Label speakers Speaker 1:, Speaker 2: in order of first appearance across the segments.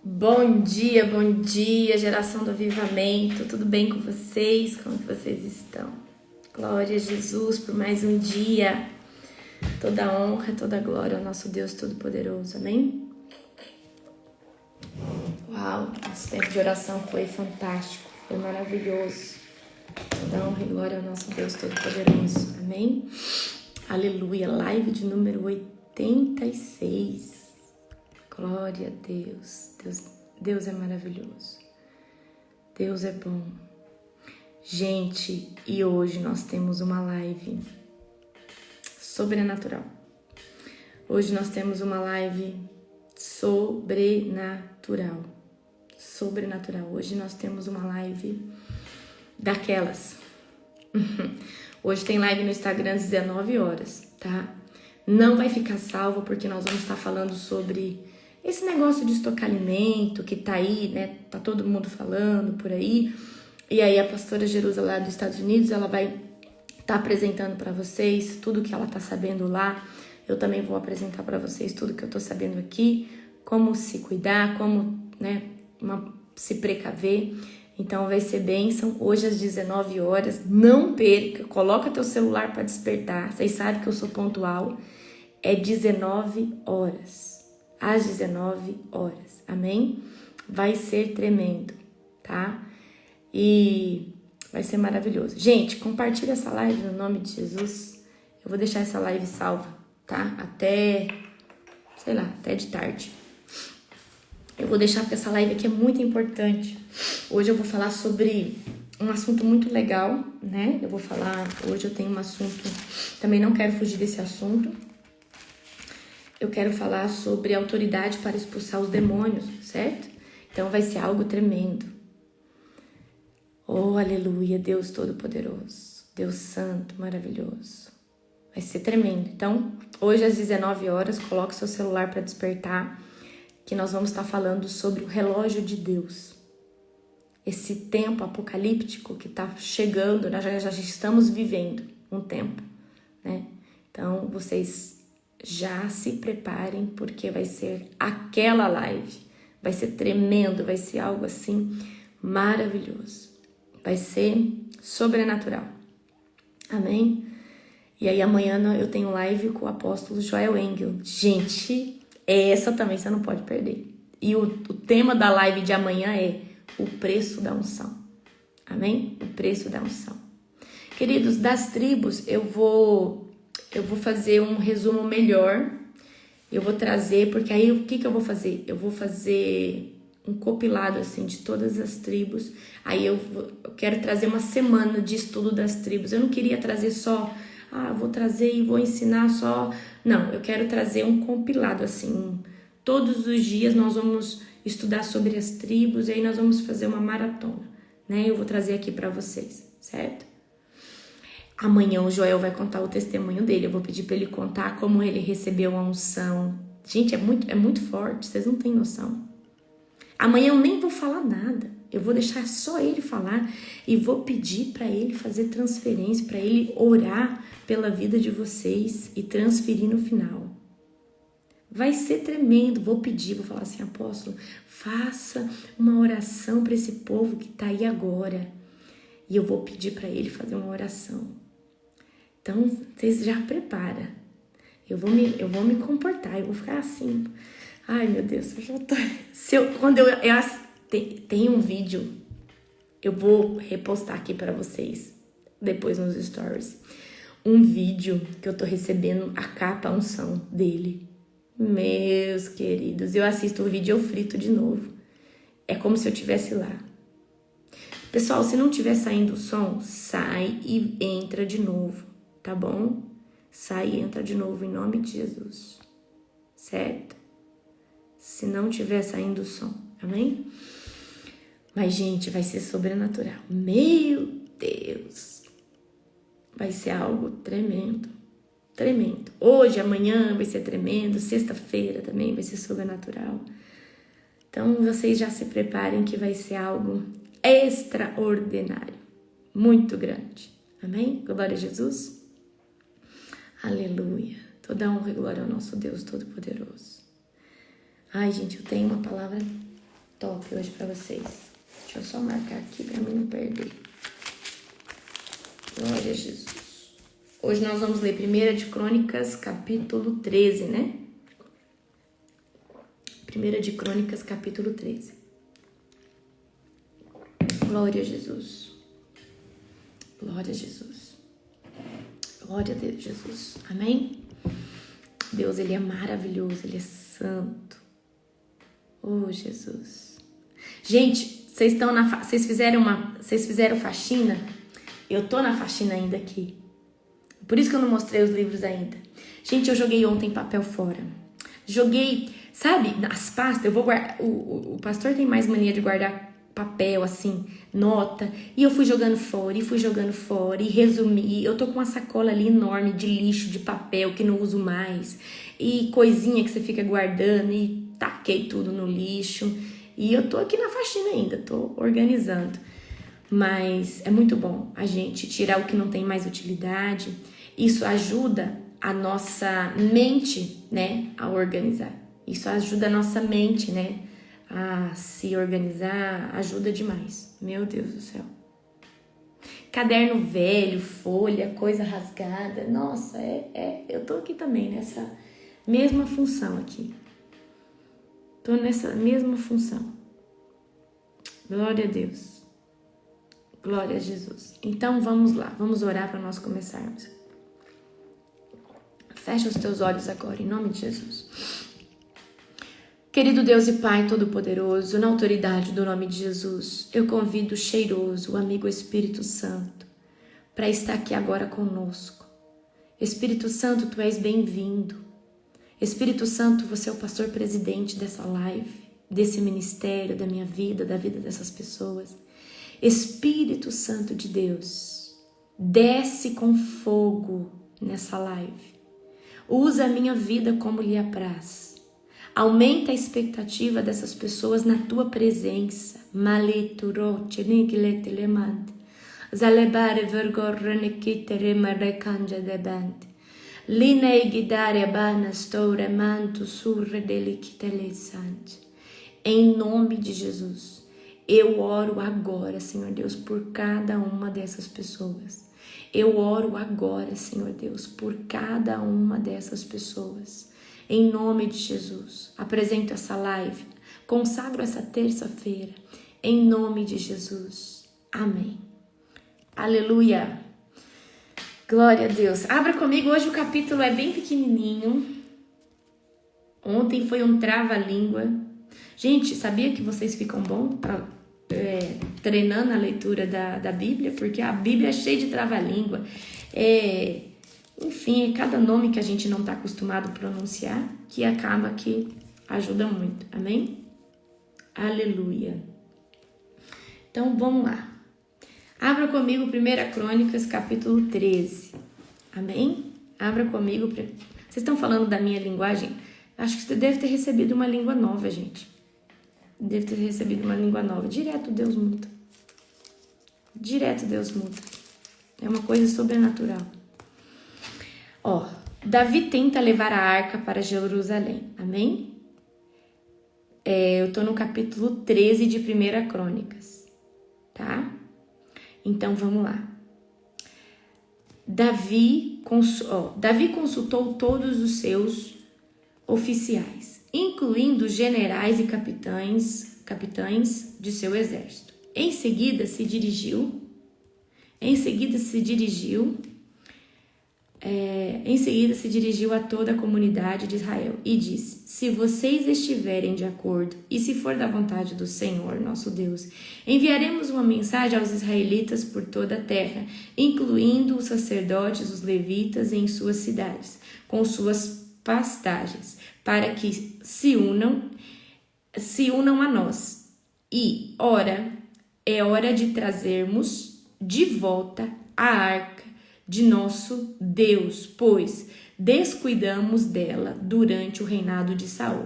Speaker 1: Bom dia, geração do avivamento. Tudo bem com vocês? Como que vocês estão? Glória a Jesus por mais um dia. Toda honra, toda glória ao nosso Deus Todo-Poderoso. Amém? Uau, nosso tempo de oração foi fantástico, foi maravilhoso. Toda honra e glória ao nosso Deus Todo-Poderoso. Amém? Aleluia. Live de número 86. Glória a Deus. Deus é maravilhoso. Deus é bom. Gente, e hoje nós temos uma live sobrenatural. Hoje nós temos uma live sobrenatural. Sobrenatural. Hoje nós temos uma live daquelas. Hoje tem live no Instagram às 19 horas, tá? Não vai ficar salvo porque nós vamos estar falando sobre esse negócio de estocar alimento que tá aí, né? Tá todo mundo falando por aí. E aí a pastora Jerusa lá dos Estados Unidos, ela vai estar apresentando para vocês tudo que ela tá sabendo lá. Eu também vou apresentar para vocês tudo que eu tô sabendo aqui, como se cuidar, como, né, se precaver. Então vai ser bênção. Hoje às 19 horas, não perca, coloca teu celular para despertar. Vocês sabem que eu sou pontual. É 19 horas. Às 19 horas, amém? Vai ser tremendo, tá? E vai ser maravilhoso. Gente, compartilha essa live no nome de Jesus. Eu vou deixar essa live salva, tá? Até, sei lá, até de tarde. Eu vou deixar porque essa live aqui é muito importante. Hoje eu vou falar sobre um assunto muito legal, né? Hoje eu tenho um assunto, também não quero fugir desse assunto. Eu quero falar sobre autoridade para expulsar os demônios, certo? Então vai ser algo tremendo. Oh, aleluia, Deus Todo-Poderoso, Deus Santo, maravilhoso. Vai ser tremendo. Então, hoje às 19 horas, coloque seu celular para despertar, que nós vamos estar falando sobre o relógio de Deus. Esse tempo apocalíptico que está chegando, nós já estamos vivendo um tempo, né? Então, vocês já se preparem, porque vai ser aquela live. Vai ser tremendo, vai ser algo assim maravilhoso. Vai ser sobrenatural. Amém? E aí amanhã eu tenho live com o apóstolo Joel Engel. Gente, essa também você não pode perder. E o tema da live de amanhã é o preço da unção. Amém? O preço da unção. Queridos, das tribos eu vou fazer um resumo melhor. Eu vou trazer, porque aí o que eu vou fazer? Eu vou fazer um compilado assim de todas as tribos. Aí eu quero trazer uma semana de estudo das tribos. Eu não queria trazer só, vou trazer e vou ensinar só. Não, eu quero trazer um compilado assim. Todos os dias nós vamos estudar sobre as tribos e aí nós vamos fazer uma maratona, né? Eu vou trazer aqui para vocês, certo? Amanhã o Joel vai contar o testemunho dele. Eu vou pedir para ele contar como ele recebeu a unção. Gente, é muito forte, vocês não têm noção. Amanhã eu nem vou falar nada. Eu vou deixar só ele falar e vou pedir para ele fazer transferência, para ele orar pela vida de vocês e transferir no final. Vai ser tremendo. Vou falar assim, apóstolo, faça uma oração para esse povo que está aí agora. E eu vou pedir para ele fazer uma oração. Então, vocês já preparam. Eu vou me comportar, eu vou ficar assim. Ai, meu Deus, eu já tô... Tem um vídeo, eu vou repostar aqui para vocês, depois nos stories. Um vídeo que eu tô recebendo a capa, a unção dele. Meus queridos, eu assisto o vídeo e eu frito de novo. É como se eu estivesse lá. Pessoal, se não estiver saindo o som, sai e entra de novo. Tá bom? Sai e entra de novo em nome de Jesus. Certo? Se não tiver saindo o som. Amém? Mas, gente, vai ser sobrenatural. Meu Deus! Vai ser algo tremendo. Tremendo. Hoje, amanhã vai ser tremendo. Sexta-feira também vai ser sobrenatural. Então, vocês já se preparem que vai ser algo extraordinário. Muito grande. Amém? Glória a Jesus. Aleluia. Toda honra e glória ao nosso Deus Todo-Poderoso. Ai, gente, eu tenho uma palavra top hoje pra vocês. Deixa eu só marcar aqui pra mim não perder. Glória a Jesus. Hoje nós vamos ler 1 de Crônicas, capítulo 13, né? 1 de Crônicas, capítulo 13. Glória a Jesus. Glória a Jesus. Glória a Deus, Jesus. Amém? Deus, Ele é maravilhoso, Ele é santo. Oh, Jesus. Gente, vocês fizeram faxina? Eu tô na faxina ainda aqui. Por isso que eu não mostrei os livros ainda. Gente, eu joguei ontem papel fora. Joguei, sabe, as pastas, eu vou guardar. O pastor tem mais mania de guardar papel, assim, nota. E eu fui jogando fora, e resumi. Eu tô com uma sacola ali enorme de lixo, de papel que não uso mais. E coisinha que você fica guardando, e taquei tudo no lixo. E eu tô aqui na faxina ainda, tô organizando. Mas é muito bom a gente tirar o que não tem mais utilidade. Isso ajuda a nossa mente, né, a organizar. Isso ajuda a nossa mente, né, a se organizar. Ajuda demais. Meu Deus do céu. Caderno velho, folha, coisa rasgada. Nossa, eu tô aqui também nessa mesma função aqui. Tô nessa mesma função. Glória a Deus. Glória a Jesus. Então vamos lá, vamos orar para nós começarmos. Fecha os teus olhos agora, em nome de Jesus. Querido Deus e Pai Todo-Poderoso, na autoridade do nome de Jesus, eu convido o cheiroso, o amigo Espírito Santo, para estar aqui agora conosco. Espírito Santo, Tu és bem-vindo. Espírito Santo, Você é o pastor presidente dessa live, desse ministério, da minha vida, da vida dessas pessoas. Espírito Santo de Deus, desce com fogo nessa live. Usa a minha vida como lhe apraz. Aumenta a expectativa dessas pessoas na tua presença. Maleturote niglet lemand. Zalebare vergorrenikite remarekanja debante. Linei gidare banastora manto surre delicitele sante. Em nome de Jesus. Eu oro agora, Senhor Deus, por cada uma dessas pessoas. Eu oro agora, Senhor Deus, por cada uma dessas pessoas. Em nome de Jesus, apresento essa live, consagro essa terça-feira, em nome de Jesus. Amém. Aleluia. Glória a Deus. Abra comigo, hoje o capítulo é bem pequenininho. Ontem foi um trava-língua. Gente, sabia que vocês ficam bom treinando a leitura da Bíblia? Porque a Bíblia é cheia de trava-língua. Enfim, é cada nome que a gente não está acostumado a pronunciar que acaba que ajuda muito. Amém? Aleluia. Então, vamos lá. Abra comigo 1 Crônicas, capítulo 13. Amém? Abra comigo. Vocês estão falando da minha linguagem? Acho que você deve ter recebido uma língua nova, gente. Deve ter recebido uma língua nova. Direto Deus muda. Direto Deus muda. É uma coisa sobrenatural. Ó, Davi tenta levar a arca para Jerusalém. Amém? Eu tô no capítulo 13 de 1 Crônicas. Tá? Então, vamos lá. Davi consultou todos os seus oficiais, incluindo generais e capitães de seu exército. Em seguida se dirigiu a toda a comunidade de Israel e disse: se vocês estiverem de acordo e se for da vontade do Senhor, nosso Deus, enviaremos uma mensagem aos israelitas por toda a terra, incluindo os sacerdotes, os levitas em suas cidades, com suas pastagens, para que se unam a nós. E, é hora de trazermos de volta a arca de nosso Deus, pois descuidamos dela durante o reinado de Saul.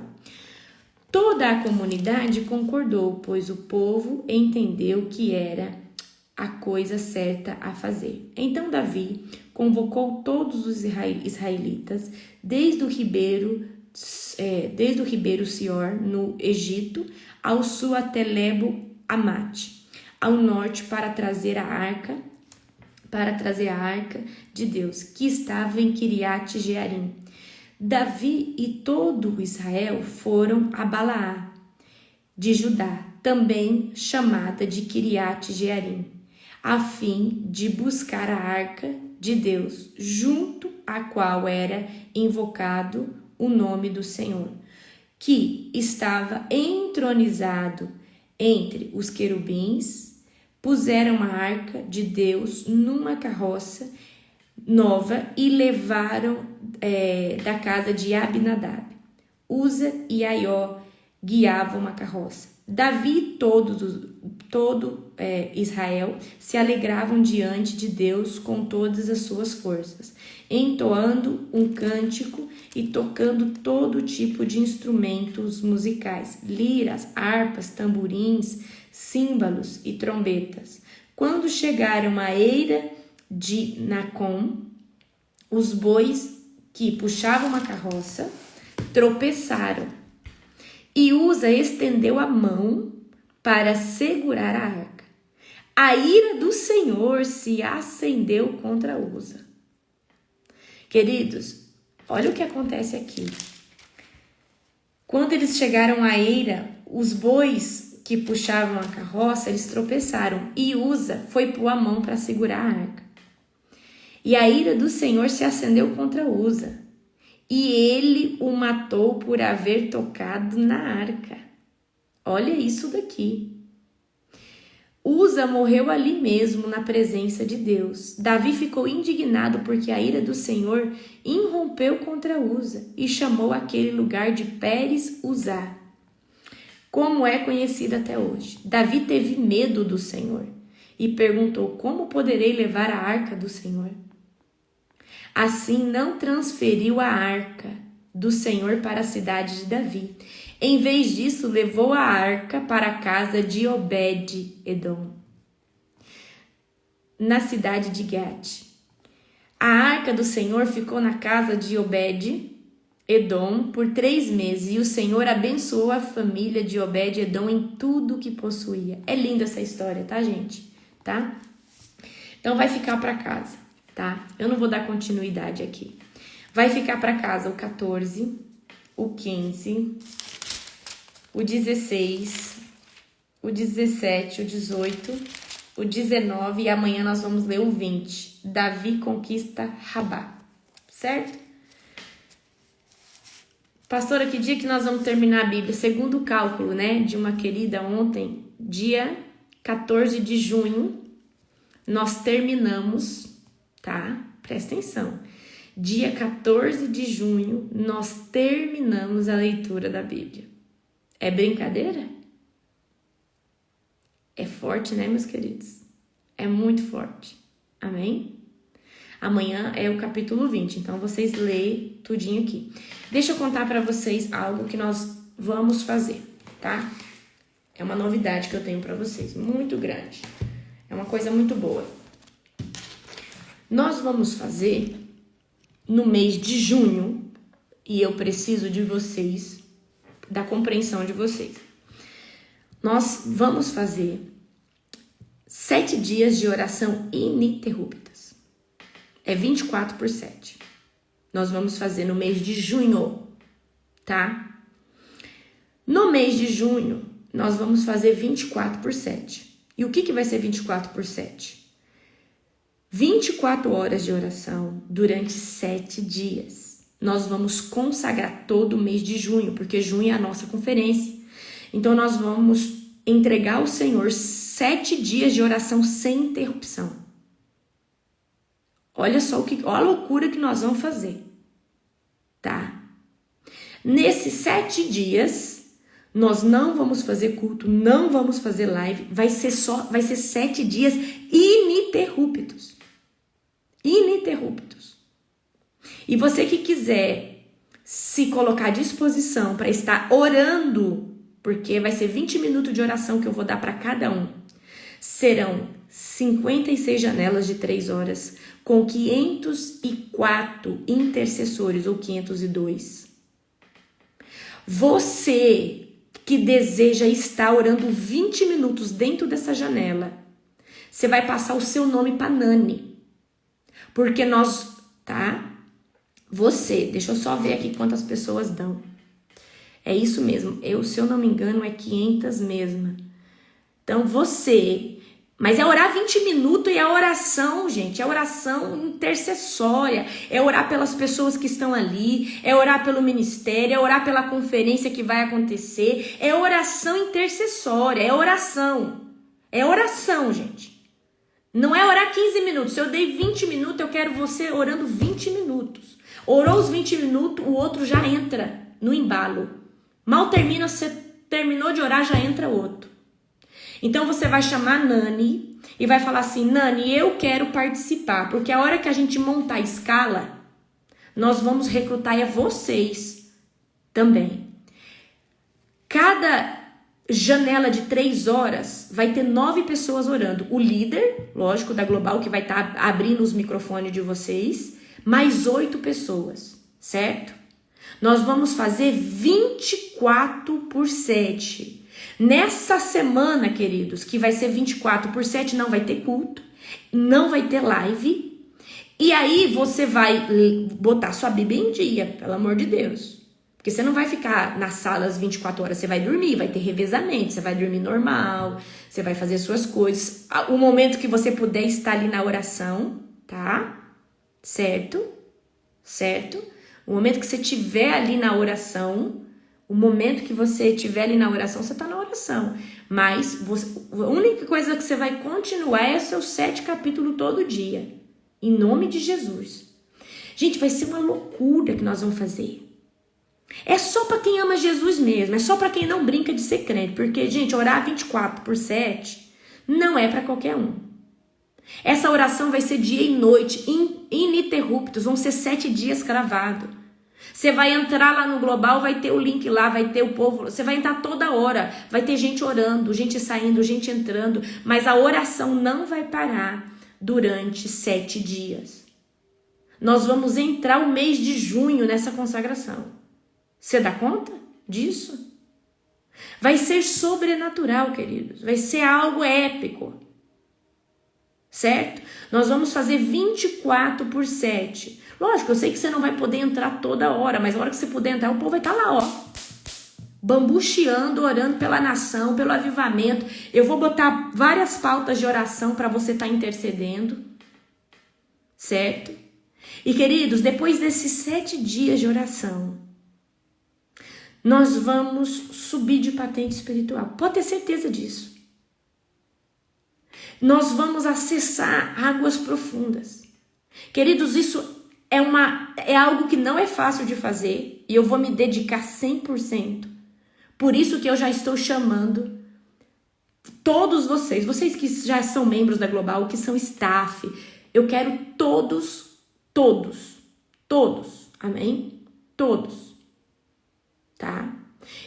Speaker 1: Toda a comunidade concordou, pois o povo entendeu que era a coisa certa a fazer. Então Davi convocou todos os israelitas, desde o ribeiro desde o ribeiro Sior, no Egito, ao sul até Lebo Amate, ao norte para trazer a arca de Deus, que estava em Kiriat Jearim. Davi e todo Israel foram a Balaá de Judá, também chamada de Kiriat Jearim, a fim de buscar a arca de Deus, junto à qual era invocado o nome do Senhor, que estava entronizado entre os querubins. Puseram a arca de Deus numa carroça nova e levaram da casa de Abinadab. Uza e Aió guiavam a carroça. Davi e todo Israel se alegravam diante de Deus com todas as suas forças, entoando um cântico e tocando todo tipo de instrumentos musicais, liras, harpas, tamborins, símbolos e trombetas. Quando chegaram à eira de Nacon, os bois que puxavam a carroça tropeçaram, e Uza estendeu a mão para segurar a arca. A ira do Senhor se acendeu contra Uza. Queridos, olha o que acontece aqui. Quando eles chegaram à eira, os bois que puxavam a carroça, eles tropeçaram, e Uza foi pôr a mão para segurar a arca. E a ira do Senhor se acendeu contra Uza, e ele o matou por haver tocado na arca. Olha isso daqui. Uza morreu ali mesmo, na presença de Deus. Davi ficou indignado porque a ira do Senhor irrompeu contra Uza e chamou aquele lugar de Pérez Uzá, como é conhecido até hoje. Davi teve medo do Senhor e perguntou: como poderei levar a arca do Senhor? Assim não transferiu a arca do Senhor para a cidade de Davi. Em vez disso, levou a arca para a casa de Obed-edom, na cidade de Gate. A arca do Senhor ficou na casa de Obed-edom por 3 meses, e o Senhor abençoou a família de Obed-edom em tudo que possuía. É linda essa história, tá, gente? Tá? Então vai ficar para casa, tá? Eu não vou dar continuidade aqui. Vai ficar para casa o 14, o 15, o 16, o 17, o 18, o 19 e amanhã nós vamos ler o 20. Davi conquista Rabá, certo? Pastora, que dia que nós vamos terminar a Bíblia? Segundo o cálculo, né, de uma querida ontem, dia 14 de junho, nós terminamos, tá? Presta atenção. Dia 14 de junho, nós terminamos a leitura da Bíblia. É brincadeira? É forte, né, meus queridos? É muito forte. Amém? Amanhã é o capítulo 20, então vocês leem tudinho aqui. Deixa eu contar para vocês algo que nós vamos fazer, tá? É uma novidade que eu tenho para vocês, muito grande. É uma coisa muito boa. Nós vamos fazer no mês de junho, e eu preciso de vocês, da compreensão de vocês. Nós vamos fazer 7 dias de oração ininterruptas. É 24/7. Nós vamos fazer no mês de junho, tá? No mês de junho, nós vamos fazer 24/7. E o que vai ser 24/7? 24 horas de oração durante 7 dias. Nós vamos consagrar todo o mês de junho, porque junho é a nossa conferência. Então, nós vamos entregar ao Senhor 7 dias de oração sem interrupção. Olha só olha a loucura que nós vamos fazer, tá? Nesses 7 dias, nós não vamos fazer culto, não vamos fazer live, vai ser 7 dias ininterruptos. Ininterruptos. E você que quiser se colocar à disposição para estar orando, porque vai ser 20 minutos de oração que eu vou dar para cada um. Serão 56 janelas de 3 horas, com 504 intercessores, ou 502. Você que deseja estar orando 20 minutos dentro dessa janela, você vai passar o seu nome para Nani. Porque nós, tá? Você, deixa eu só ver aqui quantas pessoas dão. É isso mesmo, se eu não me engano, é 500 mesmo. Então você, mas é orar 20 minutos e é oração, gente, é oração intercessória, é orar pelas pessoas que estão ali, é orar pelo ministério, é orar pela conferência que vai acontecer, é oração intercessória, é oração, gente. Não é orar 15 minutos, se eu dei 20 minutos, eu quero você orando 20 minutos. Orou os 20 minutos, o outro já entra no embalo. Mal termina, você terminou de orar, já entra outro. Então você vai chamar a Nani e vai falar assim: Nani, eu quero participar, porque a hora que a gente montar a escala, nós vamos recrutar vocês também. Cada janela de 3 horas vai ter 9 pessoas orando. O líder, lógico, da Global, que vai estar abrindo os microfones de vocês, mais 8 pessoas, certo? Nós vamos fazer 24/7. Nessa semana, queridos, que vai ser 24/7, não vai ter culto, não vai ter live. E aí você vai botar sua Bíblia em dia, pelo amor de Deus. Porque você não vai ficar nas salas 24 horas, você vai dormir, vai ter revezamento, você vai dormir normal, você vai fazer suas coisas. O momento que você puder estar ali na oração, tá? Certo? O momento que você estiver ali na oração, você está na oração. Mas a única coisa que você vai continuar é o seu 7 capítulos todo dia. Em nome de Jesus. Gente, vai ser uma loucura que nós vamos fazer. É só para quem ama Jesus mesmo. É só para quem não brinca de ser crente. Porque, gente, orar 24/7 não é para qualquer um. Essa oração vai ser dia e noite, ininterruptos, vão ser 7 dias cravados. Você vai entrar lá no Global, vai ter o link lá, vai ter o povo, você vai entrar toda hora, vai ter gente orando, gente saindo, gente entrando, mas a oração não vai parar durante 7 dias. Nós vamos entrar o mês de junho nessa consagração. Você dá conta disso? Vai ser sobrenatural, queridos, vai ser algo épico. Certo? Nós vamos fazer 24/7. Lógico, eu sei que você não vai poder entrar toda hora, mas a hora que você puder entrar, o povo vai estar lá, ó. Bambucheando, orando pela nação, pelo avivamento. Eu vou botar várias pautas de oração para você estar intercedendo. Certo? E queridos, depois desses 7 dias de oração, nós vamos subir de patente espiritual. Pode ter certeza disso. Nós vamos acessar águas profundas. Queridos, isso é algo que não é fácil de fazer e eu vou me dedicar 100%. Por isso que eu já estou chamando todos vocês que já são membros da Global, que são staff, eu quero todos, amém? Todos, tá?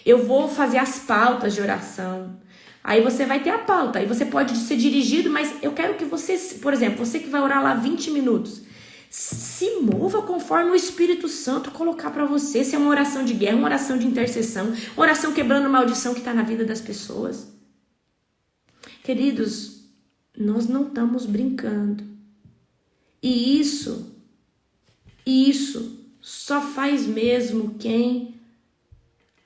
Speaker 1: Eu vou fazer as pautas de oração. Aí você vai ter a pauta, aí você pode ser dirigido, mas eu quero que você, por exemplo, você que vai orar lá 20 minutos, se mova conforme o Espírito Santo colocar para você. Se é uma oração de guerra, uma oração de intercessão, uma oração quebrando maldição que está na vida das pessoas. Queridos, nós não estamos brincando. E isso só faz mesmo quem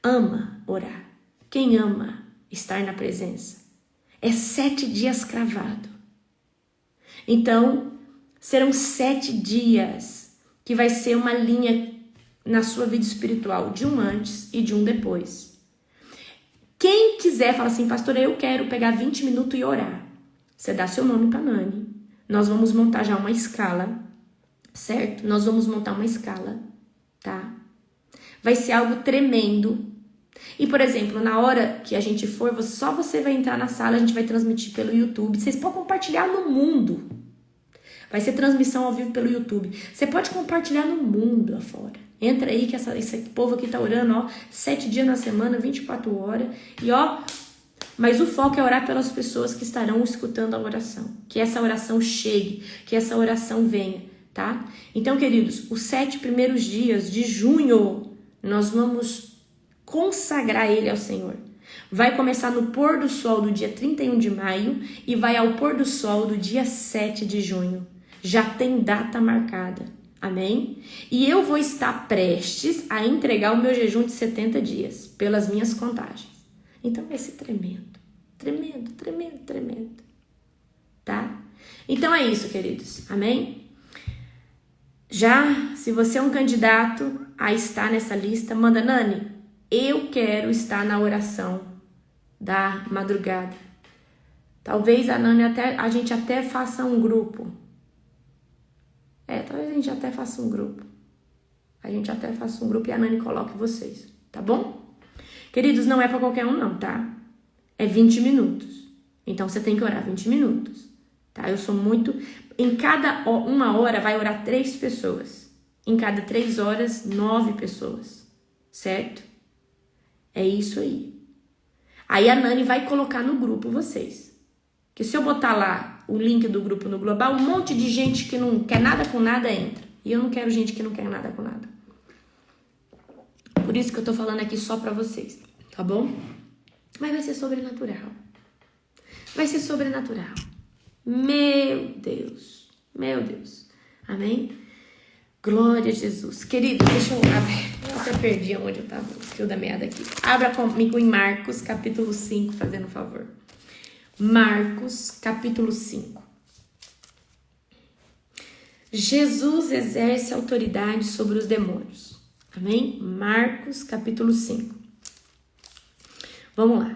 Speaker 1: ama orar, quem ama estar na presença. É 7 dias cravado. Então, serão 7 dias que vai ser uma linha na sua vida espiritual, de um antes e de um depois. Quem quiser, fala assim, pastora, eu quero pegar 20 minutos e orar. Você dá seu nome para Nani. Nós vamos montar já uma escala, certo? Nós vamos montar uma escala, tá? Vai ser algo tremendo. E, por exemplo, na hora que a gente for, só você vai entrar na sala, a gente vai transmitir pelo YouTube. Vocês podem compartilhar no mundo. Vai ser transmissão ao vivo pelo YouTube. Você pode compartilhar no mundo afora. Entra aí que esse povo aqui tá orando, ó, 7 dias na semana, 24 horas. E ó, mas o foco é orar pelas pessoas que estarão escutando a oração. Que essa oração chegue, que essa oração venha, tá? Então, queridos, os 7 primeiros dias de junho, nós vamos consagrar ele ao Senhor. Vai começar no pôr do sol do dia 31 de maio e vai ao pôr do sol do dia 7 de junho. Já tem data marcada. Amém? E eu vou estar prestes a entregar o meu jejum de 70 dias, pelas minhas contagens. Então vai ser tremendo, tremendo, tremendo, tremendo. Tá? Então é isso, queridos. Amém? Já, se você é um candidato a estar nessa lista, manda, Nani, eu quero estar na oração da madrugada. Talvez a gente até faça um grupo. Talvez a gente até faça um grupo. A gente até faça um grupo e a Nani coloque vocês, tá bom? Queridos, não é pra qualquer um não, tá? É 20 minutos. Então você tem que orar 20 minutos, tá? Eu sou muito... Em cada uma hora vai orar 3 pessoas. Em cada 3 horas, 9 pessoas. Certo? É isso aí. Aí a Nani vai colocar no grupo vocês. Que se eu botar lá o link do grupo no Global, um monte de gente que não quer nada com nada entra. E eu não quero gente que não quer nada com nada. Por isso que eu tô falando aqui só pra vocês, tá bom? Mas vai ser sobrenatural. Vai ser sobrenatural. Meu Deus. Meu Deus. Amém? Glória a Jesus. Querido, deixa eu abrir. Eu até perdi onde eu tava. O fio da meada aqui. Abra comigo em Marcos, capítulo 5, fazendo um favor. Marcos, capítulo 5. Jesus exerce autoridade sobre os demônios. Amém? Marcos, capítulo 5. Vamos lá.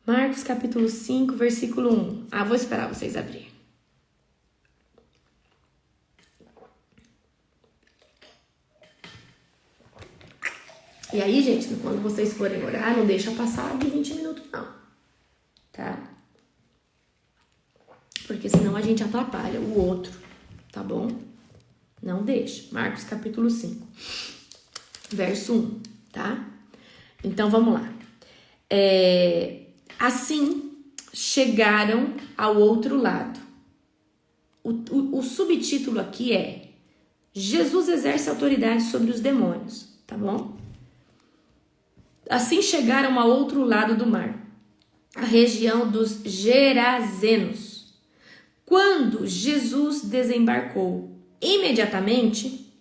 Speaker 1: Marcos, capítulo 5, versículo 1. Vou esperar vocês abrirem. E aí, gente, quando vocês forem orar, não deixa passar de 20 minutos, não. Tá? Porque senão a gente atrapalha o outro, tá bom? Não deixa. Marcos capítulo 5, verso 1, tá? Então vamos lá. Assim chegaram ao outro lado. O subtítulo aqui é Jesus exerce autoridade sobre os demônios, tá bom? Assim chegaram ao outro lado do mar, a região dos Gerazenos. Quando Jesus desembarcou, imediatamente,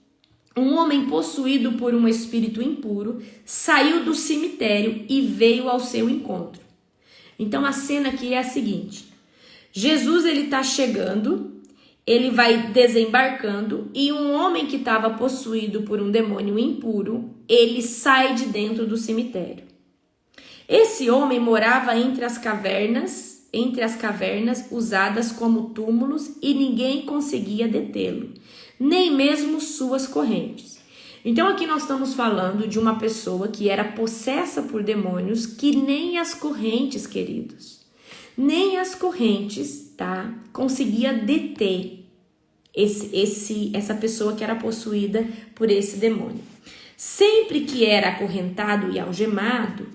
Speaker 1: um homem possuído por um espírito impuro saiu do cemitério e veio ao seu encontro. Então a cena aqui é a seguinte: Jesus ele está chegando, ele vai desembarcando e um homem que estava possuído por um demônio impuro, ele sai de dentro do cemitério. Esse homem morava entre as cavernas usadas como túmulos e ninguém conseguia detê-lo, nem mesmo suas correntes. Então aqui nós estamos falando de uma pessoa que era possessa por demônios, que nem as correntes, queridos, nem as correntes, tá, conseguia deter essa pessoa que era possuída por esse demônio. Sempre que era acorrentado e algemado,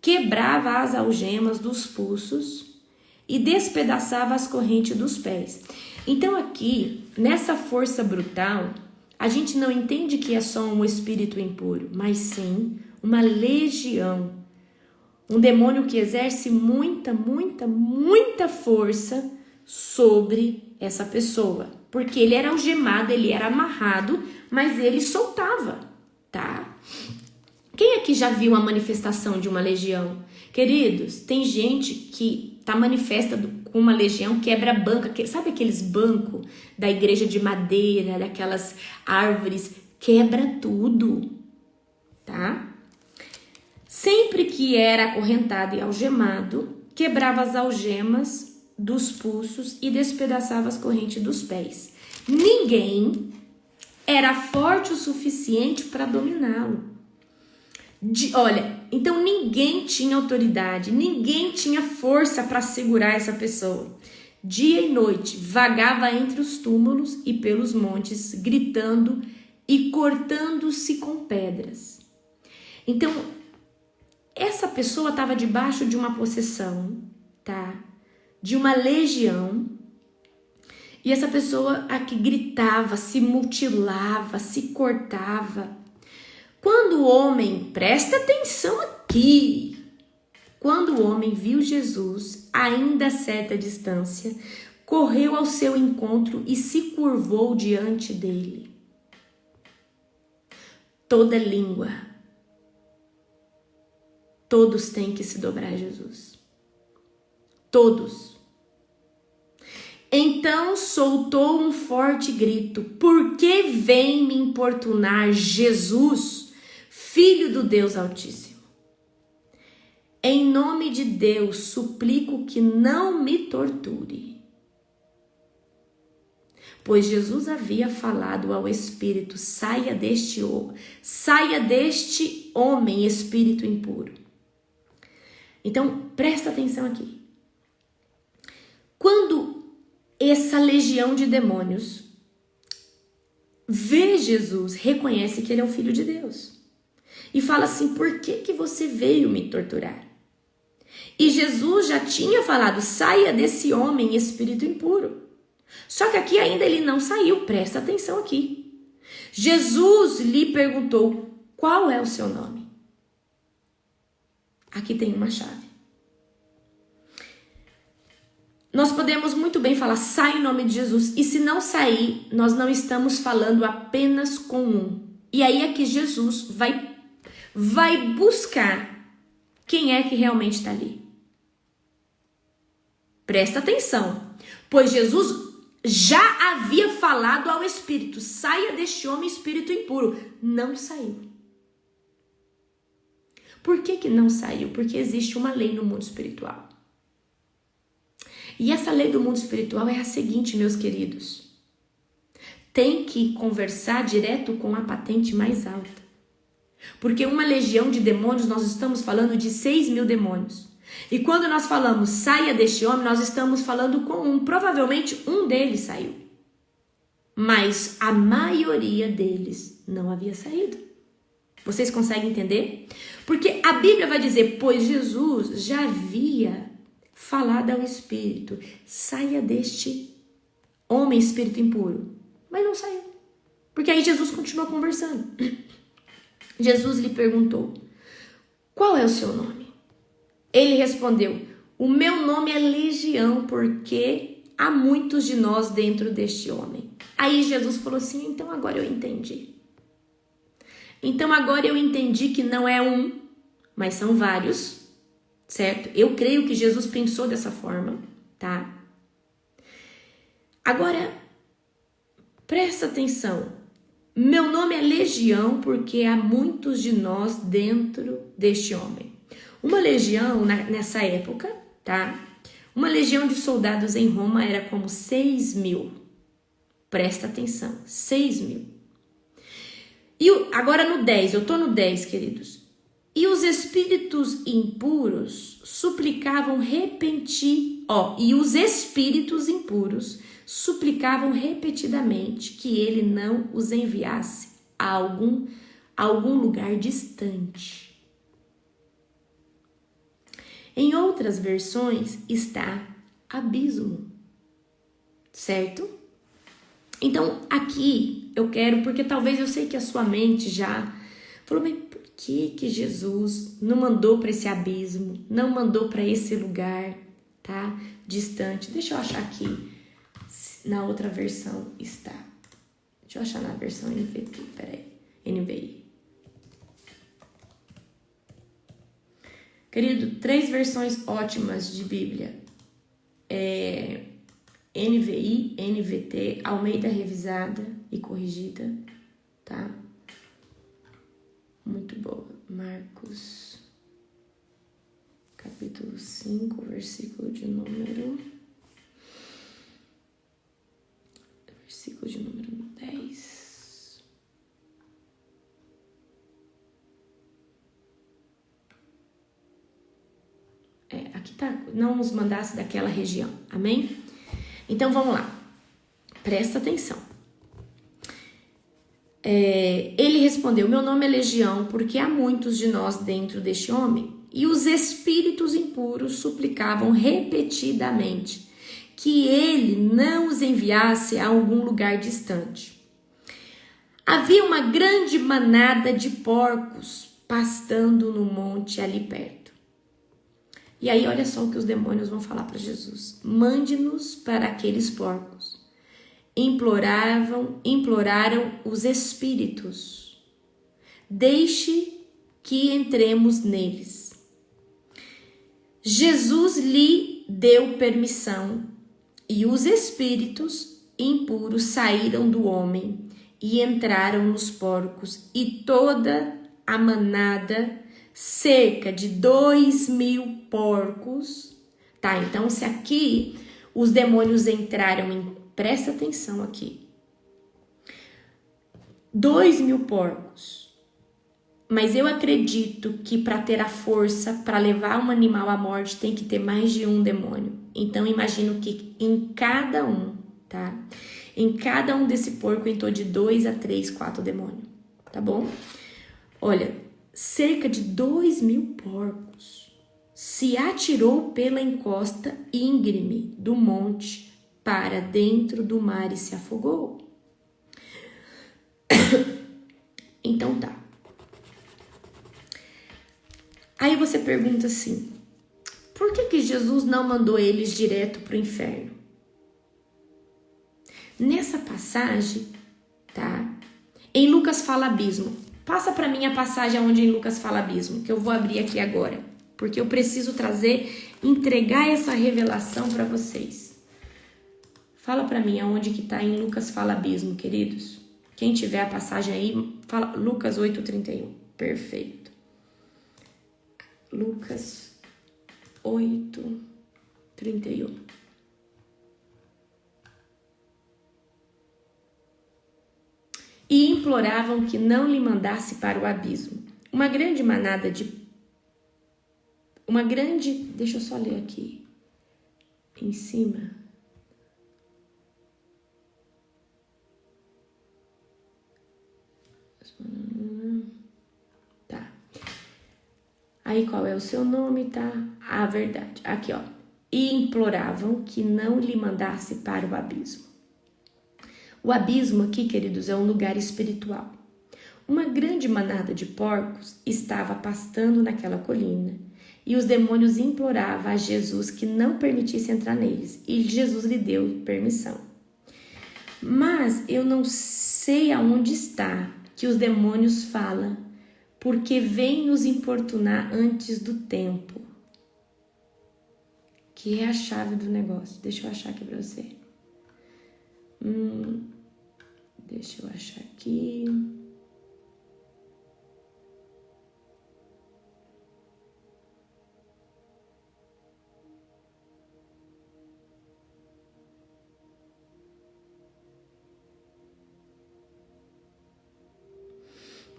Speaker 1: quebrava as algemas dos pulsos e despedaçava as correntes dos pés. Então aqui, nessa força brutal, a gente não entende que é só um espírito impuro, mas sim uma legião. Um demônio que exerce muita, muita, muita força sobre essa pessoa. Porque ele era algemado, ele era amarrado, mas ele soltava, tá? Quem aqui já viu a manifestação de uma legião? Queridos, tem gente que tá manifesta com uma legião, quebra banca, sabe aqueles bancos da igreja de madeira, daquelas árvores, quebra tudo, tá? Sempre que era acorrentado e algemado, quebrava as algemas dos pulsos e despedaçava as correntes dos pés. Ninguém era forte o suficiente para dominá-lo. Olha, então ninguém tinha autoridade, ninguém tinha força para segurar essa pessoa. Dia e noite vagava entre os túmulos e pelos montes, gritando e cortando-se com pedras. Então, essa pessoa estava debaixo de uma possessão, tá? De uma legião. E essa pessoa aqui gritava, se mutilava, se cortava. Quando o homem, presta atenção aqui, quando o homem viu Jesus, ainda a certa distância, correu ao seu encontro e se curvou diante dele. Toda língua, todos têm que se dobrar a Jesus. Todos. Então soltou um forte grito: por que vem me importunar, Jesus, Filho do Deus Altíssimo? Em nome de Deus, suplico que não me torture. Pois Jesus havia falado ao espírito: saia deste homem, espírito impuro. Então, presta atenção aqui. Quando essa legião de demônios vê Jesus, reconhece que ele é o Filho de Deus e fala assim: por que você veio me torturar? E Jesus já tinha falado: saia desse homem, espírito impuro. Só que aqui ainda ele não saiu, presta atenção aqui. Jesus lhe perguntou: qual é o seu nome? Aqui tem uma chave. Nós podemos muito bem falar: sai em nome de Jesus. E se não sair, nós não estamos falando apenas com um. E aí é que Jesus vai buscar quem é que realmente está ali. Presta atenção. Pois Jesus já havia falado ao espírito: saia deste homem, espírito impuro. Não saiu. Por que não saiu? Porque existe uma lei no mundo espiritual. E essa lei do mundo espiritual é a seguinte, meus queridos: tem que conversar direto com a patente mais alta. Porque uma legião de demônios, nós estamos falando de 6.000 demônios. E quando nós falamos saia deste homem, nós estamos falando com um. Provavelmente um deles saiu. Mas a maioria deles não havia saído. Vocês conseguem entender? Porque a Bíblia vai dizer: pois Jesus já havia falado ao espírito: saia deste homem, espírito impuro. Mas não saiu. Porque aí Jesus continuou conversando. Jesus lhe perguntou: qual é o seu nome? Ele respondeu: o meu nome é Legião, porque há muitos de nós dentro deste homem. Aí Jesus falou assim: então agora eu entendi. Então agora eu entendi que não é um, mas são vários, certo? Eu creio que Jesus pensou dessa forma, tá? Agora, presta atenção. Meu nome é Legião, porque há muitos de nós dentro deste homem. Uma legião, nessa época, tá? Uma legião de soldados em Roma era como 6.000. Presta atenção, 6.000. E agora no 10, eu tô no 10, queridos. E os espíritos impuros suplicavam repetidamente que ele não os enviasse a algum lugar distante. Em outras versões está abismo, certo? Então aqui eu quero, porque talvez eu sei que a sua mente já falou: mas por que Jesus não mandou para esse abismo, não mandou para esse lugar, tá? Distante. Deixa eu achar aqui, na outra versão está. Deixa eu achar na versão NVT, peraí, NVI. Querido, 3 versões ótimas de Bíblia. NVI, NVT, Almeida revisada e corrigida, tá? Muito boa. Marcos, capítulo 5, versículo de número 10. Aqui tá, não nos mandasse daquela região, amém? Então vamos lá, presta atenção. Ele respondeu: meu nome é Legião, porque há muitos de nós dentro deste homem. E os espíritos impuros suplicavam repetidamente que ele não os enviasse a algum lugar distante. Havia uma grande manada de porcos pastando no monte ali perto. E aí olha só o que os demônios vão falar para Jesus. Mande-nos para aqueles porcos. Imploraram os espíritos. Deixe que entremos neles. Jesus lhe deu permissão e os espíritos impuros saíram do homem e entraram nos porcos, e toda a manada, cerca de 2.000 porcos, tá? Então, se aqui os demônios entraram presta atenção aqui, 2.000 porcos, mas eu acredito que para ter a força para levar um animal à morte tem que ter mais de um demônio. Então, imagino que em cada um, tá? Em cada um desse porco entrou de 2 a 3, 4 demônios, tá bom? Olha, cerca de 2.000 porcos se atirou pela encosta íngreme do monte para dentro do mar e se afogou. Então tá. Aí você pergunta assim, por que Jesus não mandou eles direto para o inferno? Nessa passagem, tá? Em Lucas fala abismo. Passa para mim a passagem onde em Lucas fala abismo, que eu vou abrir aqui agora, porque eu preciso entregar essa revelação para vocês. Fala para mim aonde que tá em Lucas fala abismo, queridos. Quem tiver a passagem aí, fala Lucas 8:31. Perfeito. Lucas 8:31. E imploravam que não lhe mandasse para o abismo. Deixa eu só ler aqui em cima. Tá. Aí qual é o seu nome, tá? A verdade. Aqui, ó. E imploravam que não lhe mandasse para o abismo. O abismo aqui, queridos, é um lugar espiritual. Uma grande manada de porcos estava pastando naquela colina e os demônios imploravam a Jesus que não permitisse entrar neles, e Jesus lhe deu permissão. Mas eu não sei aonde está que os demônios falam, porque vem nos importunar antes do tempo. Que é a chave do negócio. Deixa eu achar aqui para você. Deixa eu achar aqui.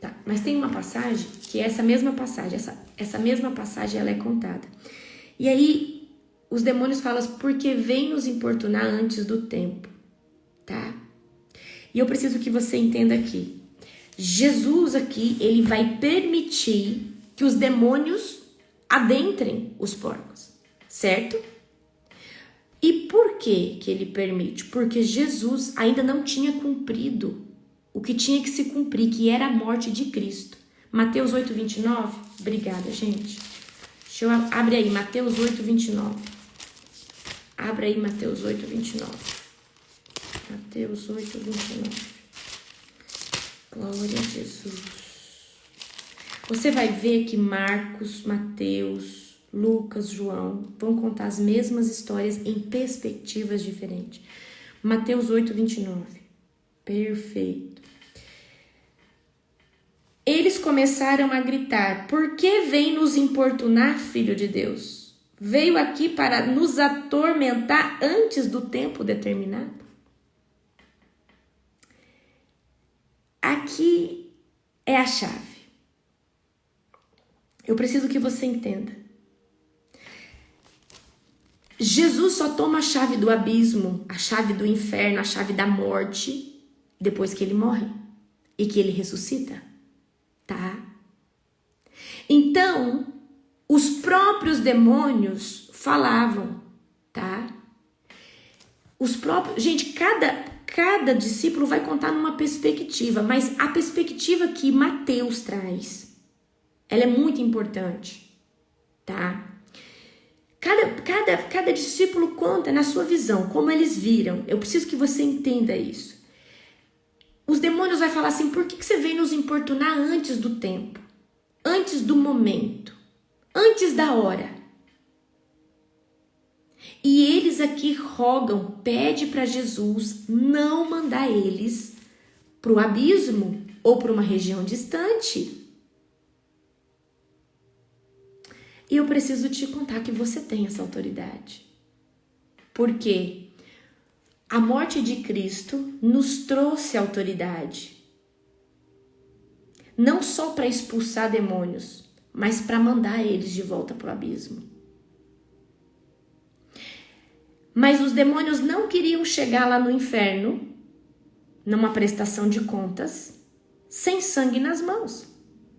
Speaker 1: Tá, mas tem uma passagem que é essa mesma passagem, essa mesma passagem ela é contada. E aí os demônios falam porque vem nos importunar antes do tempo, tá? E eu preciso que você entenda aqui. Jesus aqui, ele vai permitir que os demônios adentrem os porcos, certo? E por que ele permite? Porque Jesus ainda não tinha cumprido o que tinha que se cumprir, que era a morte de Cristo. Mateus 8:29. Obrigada, gente. Deixa eu abrir aí, Mateus 8:29. Abra aí Mateus 8:29. Mateus 8:29. Glória a Jesus. Você vai ver que Marcos, Mateus, Lucas, João vão contar as mesmas histórias em perspectivas diferentes. Mateus 8:29. Perfeito. Eles começaram a gritar: por que vem nos importunar, Filho de Deus? Veio aqui para nos atormentar antes do tempo determinado? Aqui é a chave. Eu preciso que você entenda. Jesus só toma a chave do abismo, a chave do inferno, a chave da morte, depois que ele morre e que ele ressuscita, tá? Então, os próprios demônios falavam, tá? Gente, cada discípulo vai contar numa perspectiva, mas a perspectiva que Mateus traz, ela é muito importante, tá? Cada discípulo conta na sua visão, como eles viram. Eu preciso que você entenda isso. Os demônios vão falar assim, por que você veio nos importunar antes do tempo? Antes do momento? Antes da hora? E eles aqui rogam, pede para Jesus não mandar eles para o abismo ou para uma região distante. E eu preciso te contar que você tem essa autoridade. Porque a morte de Cristo nos trouxe autoridade. Não só para expulsar demônios, mas para mandar eles de volta para o abismo. Mas os demônios não queriam chegar lá no inferno, numa prestação de contas, sem sangue nas mãos,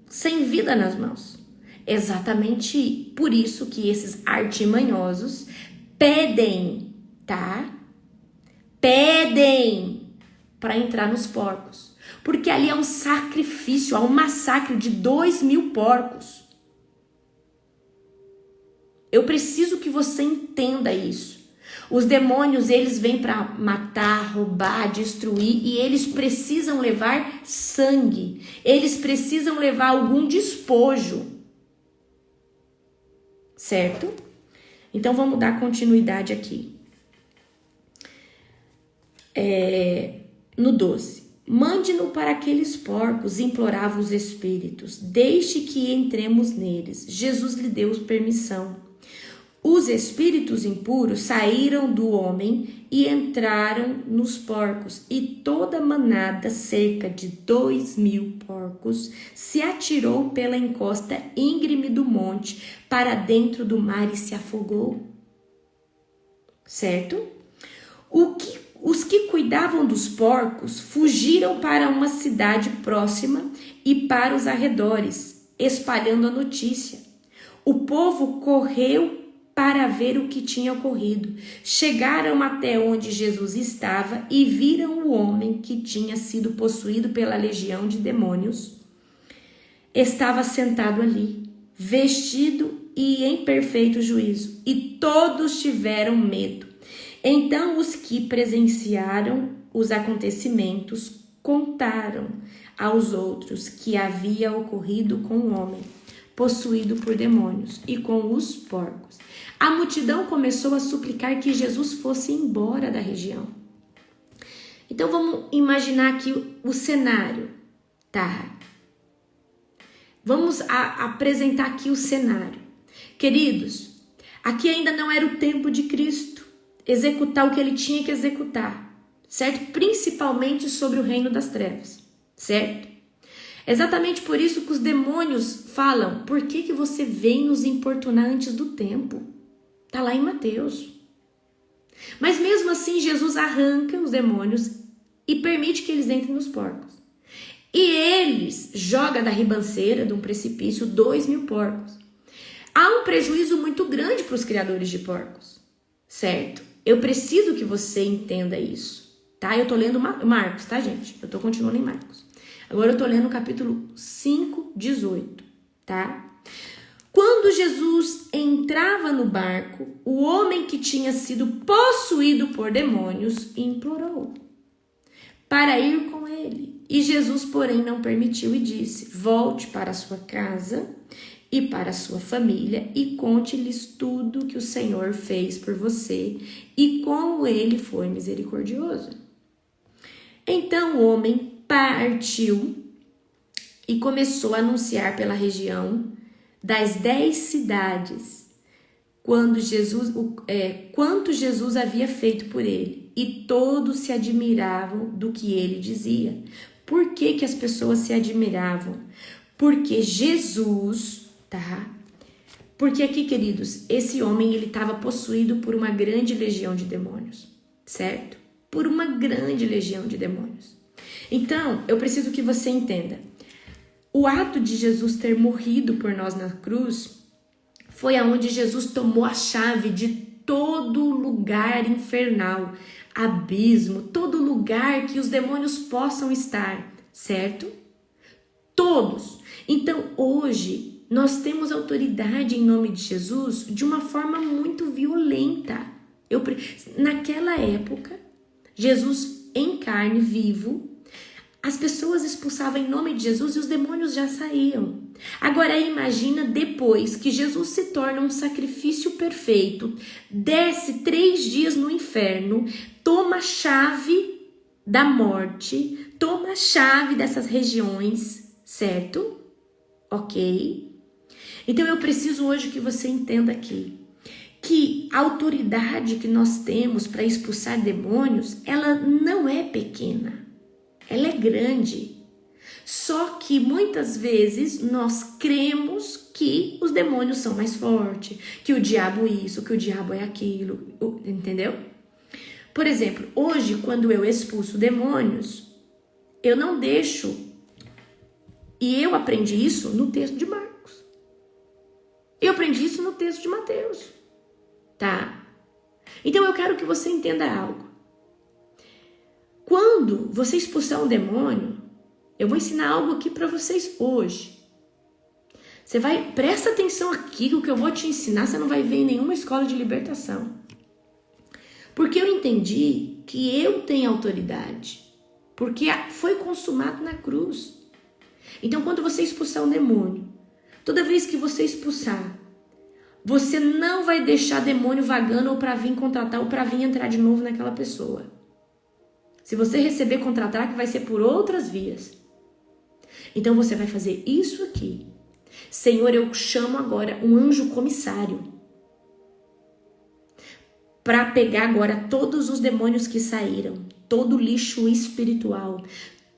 Speaker 1: sem vida nas mãos. Exatamente por isso que esses artimanhosos pedem, tá? Pedem para entrar nos porcos. Porque ali é um sacrifício, há um massacre de 2.000 porcos. Eu preciso que você entenda isso. Os demônios, eles vêm para matar, roubar, destruir, e eles precisam levar sangue. Eles precisam levar algum despojo. Certo? Então vamos dar continuidade aqui. No 12. Mande-no para aqueles porcos, imploravam os espíritos. Deixe que entremos neles. Jesus lhe deu permissão. Os espíritos impuros saíram do homem e entraram nos porcos, e toda a manada, cerca de 2.000 porcos, se atirou pela encosta íngreme do monte para dentro do mar e se afogou. Certo? Os que cuidavam dos porcos fugiram para uma cidade próxima e para os arredores, espalhando a notícia. O povo correu para ver o que tinha ocorrido. Chegaram até onde Jesus estava e viram o homem que tinha sido possuído pela legião de demônios. Estava sentado ali, vestido e em perfeito juízo, e todos tiveram medo. Então os que presenciaram os acontecimentos contaram aos outros que havia ocorrido com o homem possuído por demônios e com os porcos. A multidão começou a suplicar que Jesus fosse embora da região. Então vamos imaginar aqui o cenário, tá? Vamos apresentar aqui o cenário. Queridos, aqui ainda não era o tempo de Cristo executar o que ele tinha que executar, certo? Principalmente sobre o reino das trevas, certo? Exatamente por isso que os demônios falam, por que você vem nos importunar antes do tempo? Tá lá em Mateus. Mas mesmo assim, Jesus arranca os demônios e permite que eles entrem nos porcos. E eles joga da ribanceira de um precipício 2.000 porcos. Há um prejuízo muito grande para os criadores de porcos, certo? Eu preciso que você entenda isso, tá? Eu tô lendo Marcos, tá, gente? Eu tô continuando em Marcos. Agora eu tô lendo o capítulo 5, 18, tá? Quando Jesus entrava no barco, o homem que tinha sido possuído por demônios implorou para ir com ele. E Jesus, porém, não permitiu e disse: volte para a sua casa e para a sua família e conte-lhes tudo que o Senhor fez por você e como ele foi misericordioso. Então o homem partiu e começou a anunciar pela região das 10 cidades quanto Jesus havia feito por ele, e todos se admiravam do que ele dizia. Por que as pessoas se admiravam? Porque Jesus, tá? Porque aqui, queridos, esse homem ele estava possuído por uma grande legião de demônios, certo? Por uma grande legião de demônios. Então, eu preciso que você entenda. O ato de Jesus ter morrido por nós na cruz foi aonde Jesus tomou a chave de todo lugar infernal, abismo, todo lugar que os demônios possam estar, certo? Todos. Então, hoje, nós temos autoridade em nome de Jesus de uma forma muito violenta. Naquela época, Jesus em carne, vivo, as pessoas expulsavam em nome de Jesus e os demônios já saíam. Agora imagina depois que Jesus se torna um sacrifício perfeito, desce 3 dias no inferno, toma a chave da morte, toma a chave dessas regiões, certo? Ok? Então eu preciso hoje que você entenda aqui que a autoridade que nós temos para expulsar demônios, ela não é pequena. Ela é grande, só que muitas vezes nós cremos que os demônios são mais fortes, que o diabo isso, que o diabo é aquilo, entendeu? Por exemplo, hoje quando eu expulso demônios, eu não deixo, e eu aprendi isso no texto de Marcos, eu aprendi isso no texto de Mateus, tá? Então eu quero que você entenda algo. Quando você expulsar um demônio, eu vou ensinar algo aqui para vocês hoje. Presta atenção aqui, o que eu vou te ensinar, você não vai ver em nenhuma escola de libertação. Porque eu entendi que eu tenho autoridade, porque foi consumado na cruz. Então, quando você expulsar um demônio, toda vez que você expulsar, você não vai deixar demônio vagando ou para vir contratar ou para vir entrar de novo naquela pessoa. Se você receber contra-ataque, vai ser por outras vias. Então você vai fazer isso aqui. Senhor, eu chamo agora um anjo comissário para pegar agora todos os demônios que saíram, todo o lixo espiritual,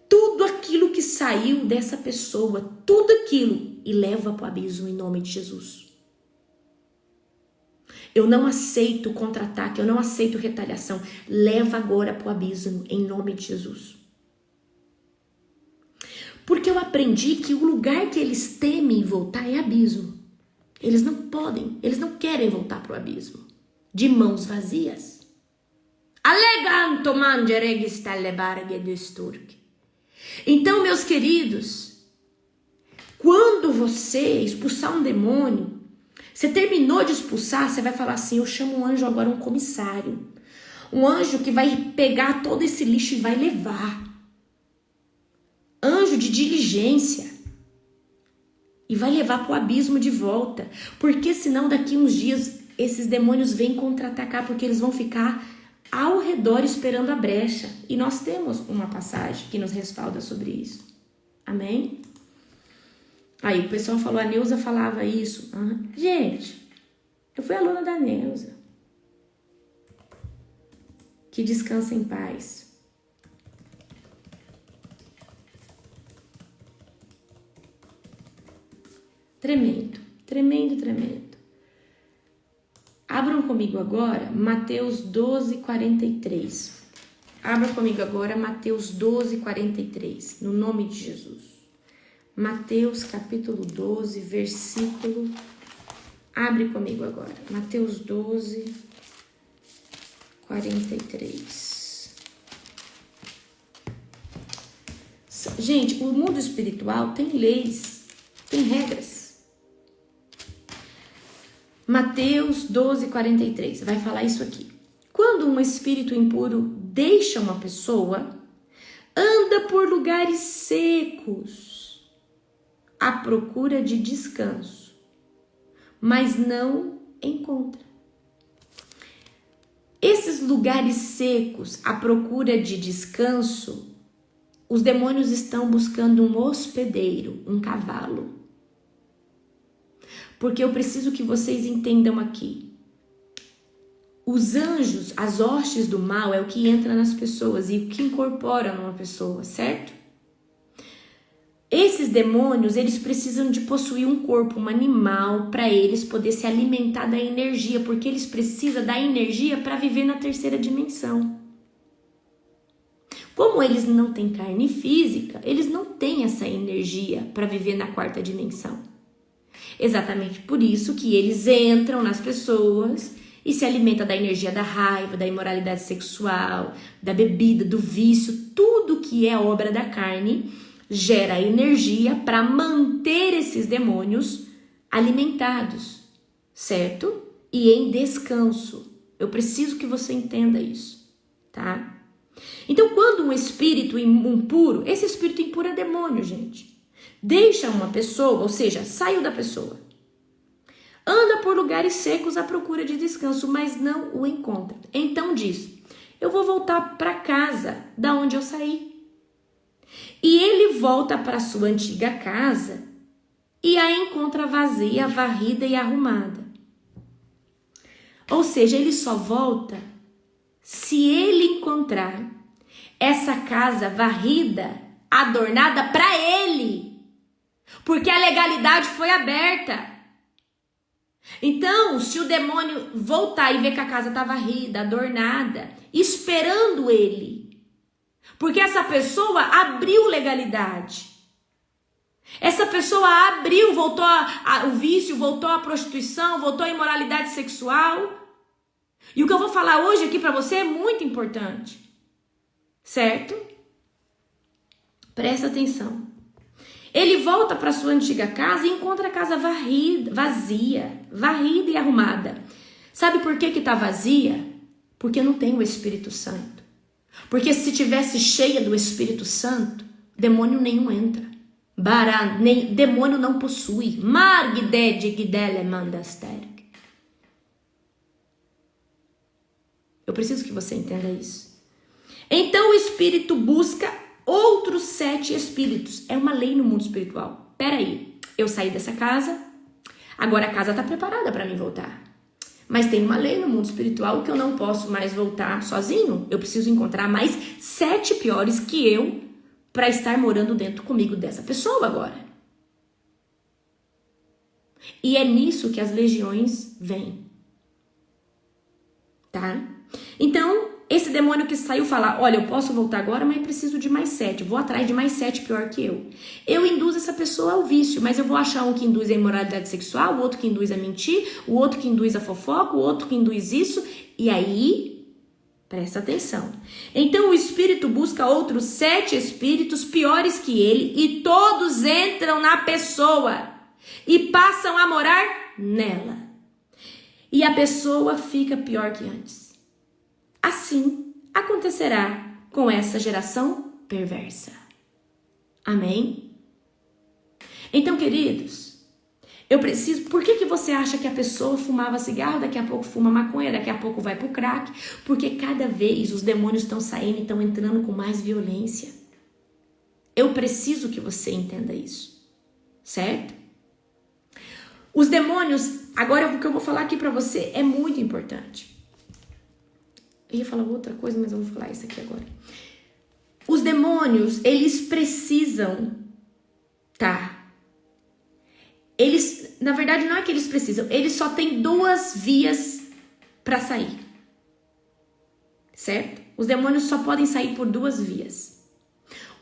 Speaker 1: tudo aquilo que saiu dessa pessoa, tudo aquilo, e leva para o abismo em nome de Jesus. Eu não aceito contra-ataque, eu não aceito retaliação. Leva agora para o abismo, em nome de Jesus. Porque eu aprendi que o lugar que eles temem voltar é abismo. Eles não podem, eles não querem voltar para o abismo. De mãos vazias. Aleganto mangereg stalebarge desturk. Então, meus queridos, quando você expulsar um demônio, você terminou de expulsar, você vai falar assim, eu chamo um anjo agora, um comissário. Um anjo que vai pegar todo esse lixo e vai levar. Anjo de diligência. E vai levar para o abismo de volta. Porque senão daqui uns dias esses demônios vêm contra-atacar, porque eles vão ficar ao redor esperando a brecha. E nós temos uma passagem que nos respalda sobre isso. Amém? Aí o pessoal falou, a Neuza falava isso. Gente, eu fui aluna da Neuza. Que descansa em paz. Tremendo, tremendo, tremendo. Abram comigo agora Mateus 12, 43. Abram comigo agora Mateus 12, 43. No nome de Jesus. Mateus capítulo 12, versículo. Abre comigo agora. Mateus 12, 43. Gente, o mundo espiritual tem leis, tem regras. Mateus 12, 43. Vai falar isso aqui. Quando um espírito impuro deixa uma pessoa, anda por lugares secos à procura de descanso, mas não encontra. Esses lugares secos à procura de descanso, os demônios estão buscando um hospedeiro, um cavalo. Porque eu preciso que vocês entendam aqui. Os anjos, as hostes do mal é o que entra nas pessoas e o que incorpora numa pessoa, certo? Esses demônios, eles precisam de possuir um corpo, um animal, para eles poder se alimentar da energia, porque eles precisam da energia para viver na terceira dimensão. Como eles não têm carne física, eles não têm essa energia para viver na quarta dimensão. Exatamente por isso que eles entram nas pessoas e se alimenta da energia da raiva, da imoralidade sexual, da bebida, do vício, tudo que é obra da carne gera energia para manter esses demônios alimentados, certo? E em descanso. Eu preciso que você entenda isso, tá? Então, quando um espírito impuro, esse espírito impuro é demônio, gente. Deixa uma pessoa, ou seja, saiu da pessoa. Anda por lugares secos à procura de descanso, mas não o encontra. Então diz, eu vou voltar para casa da onde eu saí. E ele volta para sua antiga casa e a encontra vazia, varrida e arrumada. Ou seja, ele só volta se ele encontrar essa casa varrida, adornada para ele. Porque a legalidade foi aberta. Então, se o demônio voltar e ver que a casa está varrida, adornada, esperando ele, porque essa pessoa abriu legalidade, essa pessoa abriu, voltou ao vício, voltou à prostituição, voltou à imoralidade sexual, e o que eu vou falar hoje aqui para você é muito importante, certo? Presta atenção. Ele volta para sua antiga casa e encontra a casa vazia e arrumada. Sabe por que está vazia? Porque não tem o Espírito Santo. Porque se tivesse cheia do Espírito Santo, demônio nenhum entra. Demônio não possui. Eu preciso que você entenda isso. Então o Espírito busca outros 7 espíritos. É uma lei no mundo espiritual. Peraí, eu saí dessa casa, agora a casa está preparada para mim voltar. Mas tem uma lei no mundo espiritual que eu não posso mais voltar sozinho. Eu preciso encontrar mais 7 piores que eu para estar morando dentro comigo dessa pessoa agora. E é nisso que as legiões vêm. Tá? Então, esse demônio que saiu falar, olha, eu posso voltar agora, mas preciso de mais 7. Vou atrás de mais 7 pior que eu. Eu induzo essa pessoa ao vício, mas eu vou achar um que induz a imoralidade sexual, o outro que induz a mentir, o outro que induz a fofoca, o outro que induz isso. E aí, presta atenção. Então o espírito busca outros 7 espíritos piores que ele e todos entram na pessoa e passam a morar nela. E a pessoa fica pior que antes. Assim acontecerá com essa geração perversa. Amém? Então, queridos, eu preciso... Por que você acha que a pessoa fumava cigarro, daqui a pouco fuma maconha, daqui a pouco vai pro crack? Porque cada vez os demônios estão saindo e estão entrando com mais violência. Eu preciso que você entenda isso. Certo? Os demônios... Agora, o que eu vou falar aqui pra você é muito importante. Eu ia falar outra coisa, mas eu vou falar isso aqui agora. Os demônios, eles precisam, tá? Eles, na verdade, não é que eles precisam. Eles só têm 2 vias para sair. Certo? Os demônios só podem sair por 2 vias.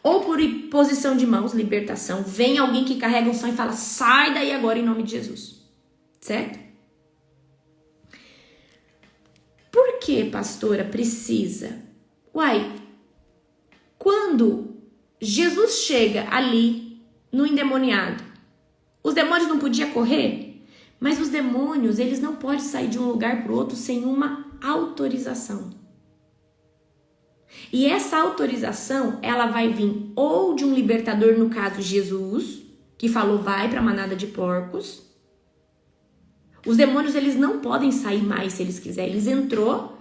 Speaker 1: Ou por imposição de mãos, libertação. Vem alguém que carrega um som e fala, sai daí agora em nome de Jesus. Certo? Por que, pastora, precisa? Uai, quando Jesus chega ali no endemoniado, os demônios não podiam correr? Mas os demônios, eles não podem sair de um lugar para o outro sem uma autorização. E essa autorização, ela vai vir ou de um libertador, no caso Jesus, que falou vai para a manada de porcos. Os demônios, eles não podem sair mais se eles quiserem. Eles entrou,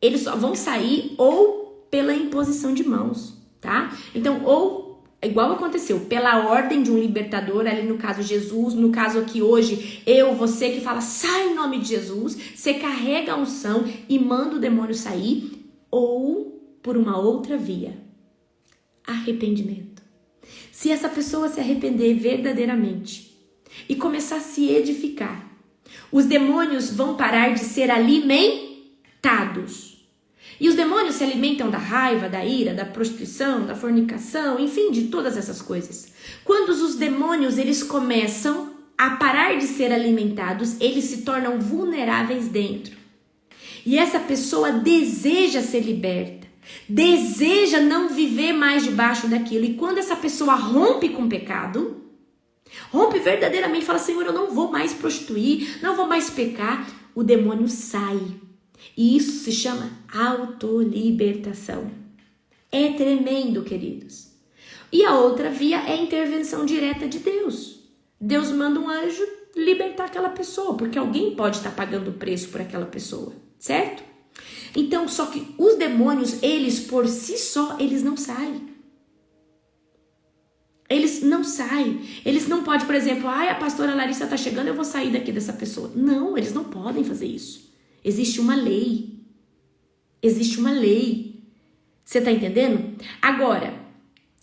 Speaker 1: eles só vão sair ou pela imposição de mãos, tá? Então, ou, igual aconteceu, pela ordem de um libertador, ali no caso Jesus, no caso aqui hoje, eu, você que fala, sai em nome de Jesus, você carrega a unção e manda o demônio sair, ou por uma outra via, arrependimento. Se essa pessoa se arrepender verdadeiramente e começar a se edificar, os demônios vão parar de ser alimentados. E os demônios se alimentam da raiva, da ira, da prostituição, da fornicação, enfim, de todas essas coisas. Quando os demônios, eles começam a parar de ser alimentados, eles se tornam vulneráveis dentro. E essa pessoa deseja ser liberta, deseja não viver mais debaixo daquilo. E quando essa pessoa rompe com o pecado, rompe verdadeiramente, fala: Senhor, eu não vou mais prostituir, não vou mais pecar, o demônio sai. E isso se chama autolibertação. É tremendo, queridos. E a outra via é a intervenção direta de Deus. Deus manda um anjo libertar aquela pessoa, porque alguém pode estar pagando o preço por aquela pessoa, certo? Então, só que os demônios, eles por si só, eles não saem. Eles não saem. Eles não podem, por exemplo, a pastora Larissa está chegando, eu vou sair daqui dessa pessoa. Não, eles não podem fazer isso. Existe uma lei. Existe uma lei. Você está entendendo? Agora,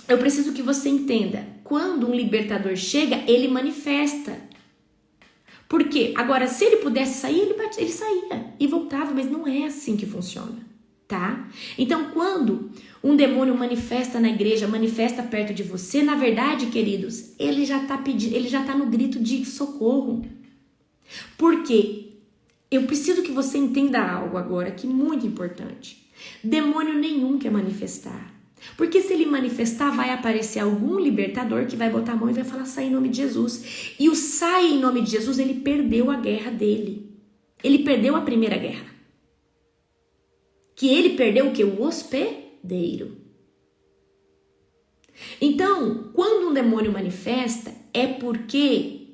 Speaker 1: eu preciso que você entenda. Quando um libertador chega, ele manifesta. Por quê? Agora, se ele pudesse sair, ele saía e voltava, mas não é assim que funciona, tá? Então, quando um demônio manifesta na igreja, manifesta perto de você, na verdade, queridos, ele já tá pedindo, ele já tá no grito de socorro. Por quê? Eu preciso que você entenda algo agora que é muito importante. Demônio nenhum quer manifestar. Porque se ele manifestar, vai aparecer algum libertador que vai botar a mão e vai falar: sai em nome de Jesus. E o sai em nome de Jesus, ele perdeu a guerra dele. Ele perdeu a primeira guerra. Que ele perdeu o quê? O hospedeiro. Então, quando um demônio manifesta, é porque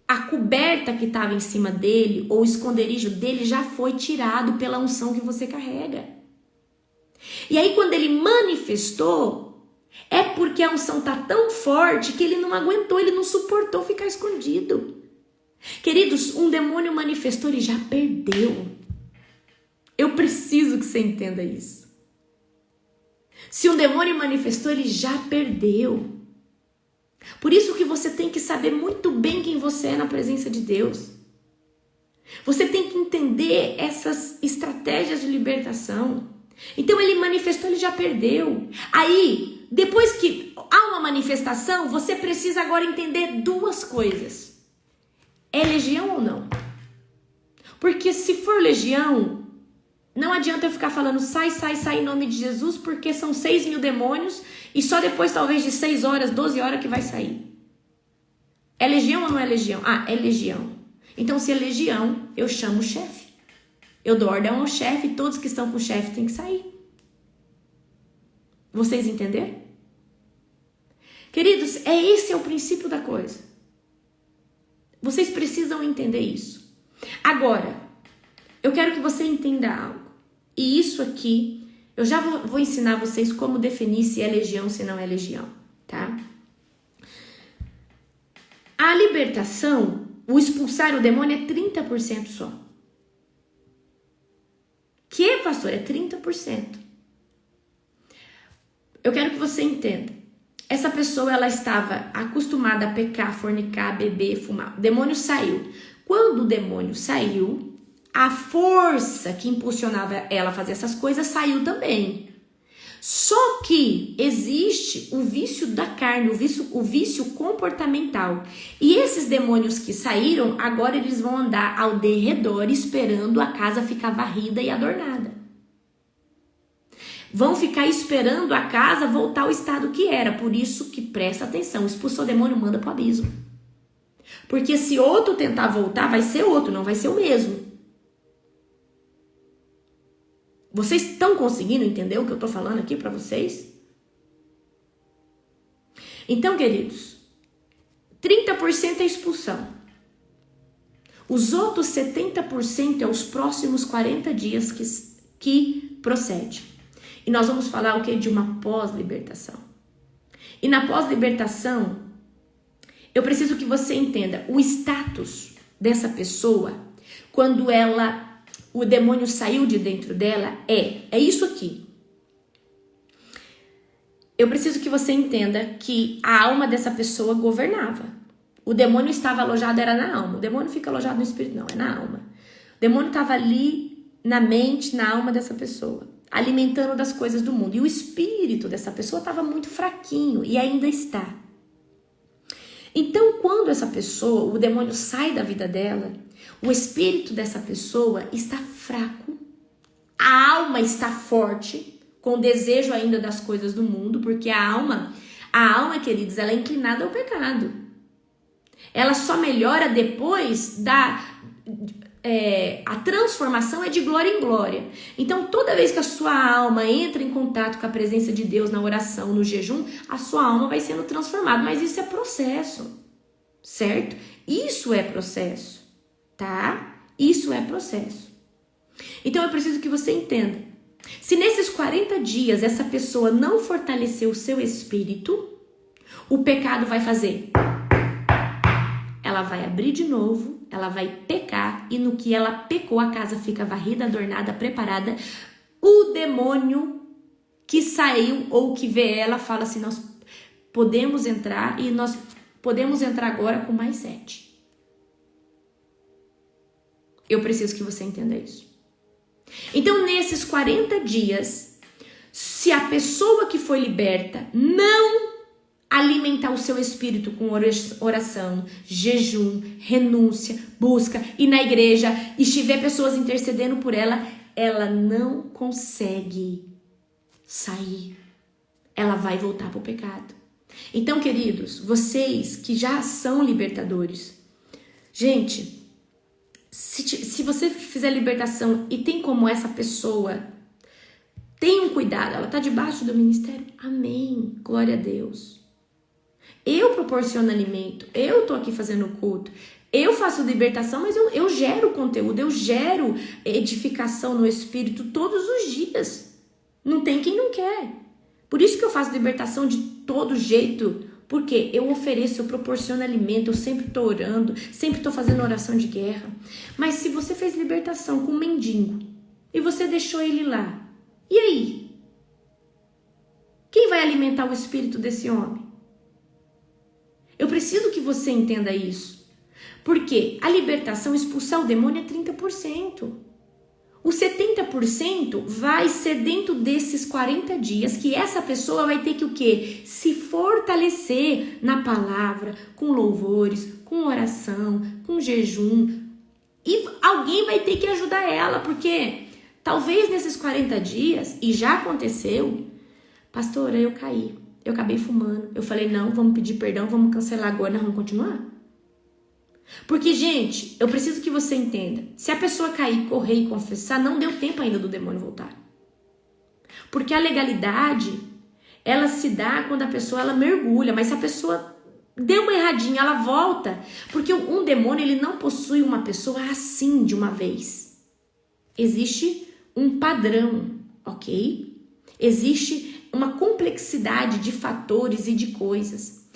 Speaker 1: a coberta que estava em cima dele, ou o esconderijo dele, já foi tirado pela unção que você carrega. E aí, quando ele manifestou, é porque a unção tá tão forte que ele não aguentou, ele não suportou ficar escondido. Queridos, um demônio manifestou, ele já perdeu. Eu preciso que você entenda isso. Se um demônio manifestou, ele já perdeu. Por isso que você tem que saber muito bem quem você é na presença de Deus. Você tem que entender essas estratégias de libertação. Então ele manifestou, ele já perdeu. Aí, depois que há uma manifestação, você precisa agora entender duas coisas. É legião ou não? Porque se for legião, não adianta eu ficar falando sai em nome de Jesus, porque são 6.000 demônios e só depois talvez de 6 horas, 12 horas que vai sair. É legião ou não é legião? Ah, é legião. Então se é legião, eu chamo o chefe. Eu dou ordem ao chefe, todos que estão com o chefe têm que sair. Vocês entenderam? Queridos, esse é o princípio da coisa. Vocês precisam entender isso. Agora, eu quero que você entenda algo. E isso aqui, eu já vou ensinar vocês como definir se é legião, se não é legião, tá? A libertação, o expulsar o demônio é 30% só. Que, pastor? É 30%. Eu quero que você entenda. Essa pessoa, ela estava acostumada a pecar, fornicar, beber, fumar. O demônio saiu. Quando o demônio saiu, a força que impulsionava ela a fazer essas coisas saiu também. Só que existe o vício da carne, o vício comportamental. E esses demônios que saíram, agora eles vão andar ao derredor esperando a casa ficar varrida e adornada. Vão ficar esperando a casa voltar ao estado que era. Por isso que presta atenção, expulsou o demônio, manda pro abismo. Porque se outro tentar voltar, vai ser outro, não vai ser o mesmo. Vocês estão conseguindo entender o que eu tô falando aqui para vocês? Então, queridos, 30% é expulsão. Os outros 70% é os próximos 40 dias que procede. E nós vamos falar o que? De uma pós-libertação. E na pós-libertação, eu preciso que você entenda o status dessa pessoa quando o demônio saiu de dentro dela, é isso aqui. Eu preciso que você entenda que a alma dessa pessoa governava. O demônio estava alojado, era na alma. O demônio fica alojado no espírito, não, é na alma. O demônio estava ali na mente, na alma dessa pessoa, alimentando das coisas do mundo. E o espírito dessa pessoa estava muito fraquinho e ainda está. Então, quando essa pessoa, o demônio sai da vida dela, O espírito dessa pessoa está fraco, a alma está forte, com desejo ainda das coisas do mundo, porque a alma, queridos, ela é inclinada ao pecado. Ela só melhora depois a transformação é de glória em glória. Então, toda vez que a sua alma entra em contato com a presença de Deus na oração, no jejum, a sua alma vai sendo transformada. Mas isso é processo, certo? Isso é processo, tá? Isso é processo. Então, eu preciso que você entenda. Se nesses 40 dias essa pessoa não fortalecer o seu espírito, o pecado vai fazer. Ela vai abrir de novo, ela vai pecar, e no que ela pecou, a casa fica varrida, adornada, preparada. O demônio que saiu ou que vê ela fala assim: nós podemos entrar, e nós podemos entrar agora com mais 7. Eu preciso que você entenda isso. Então, nesses 40 dias, se a pessoa que foi liberta não alimentar o seu espírito com oração, jejum, renúncia, busca, e na igreja, e estiver pessoas intercedendo por ela, ela não consegue sair. Ela vai voltar para o pecado. Então, queridos, vocês que já são libertadores, gente, se você fizer libertação e tem como essa pessoa, tenham cuidado, ela está debaixo do ministério, amém, glória a Deus. Eu proporciono alimento, eu tô aqui fazendo culto, eu faço libertação, mas eu gero conteúdo, eu gero edificação no espírito todos os dias. Não tem quem não quer. Por isso que eu faço libertação de todo jeito, porque eu ofereço, eu proporciono alimento, eu sempre tô orando, sempre tô fazendo oração de guerra. Mas se você fez libertação com um mendigo e você deixou ele lá, e aí? Quem vai alimentar o espírito desse homem? Eu preciso que você entenda isso. Porque a libertação, expulsar o demônio é 30%. O 70% vai ser dentro desses 40 dias que essa pessoa vai ter que o quê? Se fortalecer na palavra, com louvores, com oração, com jejum. E alguém vai ter que ajudar ela, porque talvez nesses 40 dias, e já aconteceu, pastora, eu caí. Eu acabei fumando. Eu falei, não, vamos pedir perdão, vamos cancelar agora, nós vamos continuar. Porque, gente, eu preciso que você entenda. Se a pessoa cair, correr e confessar, não deu tempo ainda do demônio voltar. Porque a legalidade, ela se dá quando a pessoa, ela mergulha. Mas se a pessoa deu uma erradinha, ela volta. Porque um demônio, ele não possui uma pessoa assim de uma vez. Existe um padrão, ok? Existe uma complexidade de fatores e de coisas.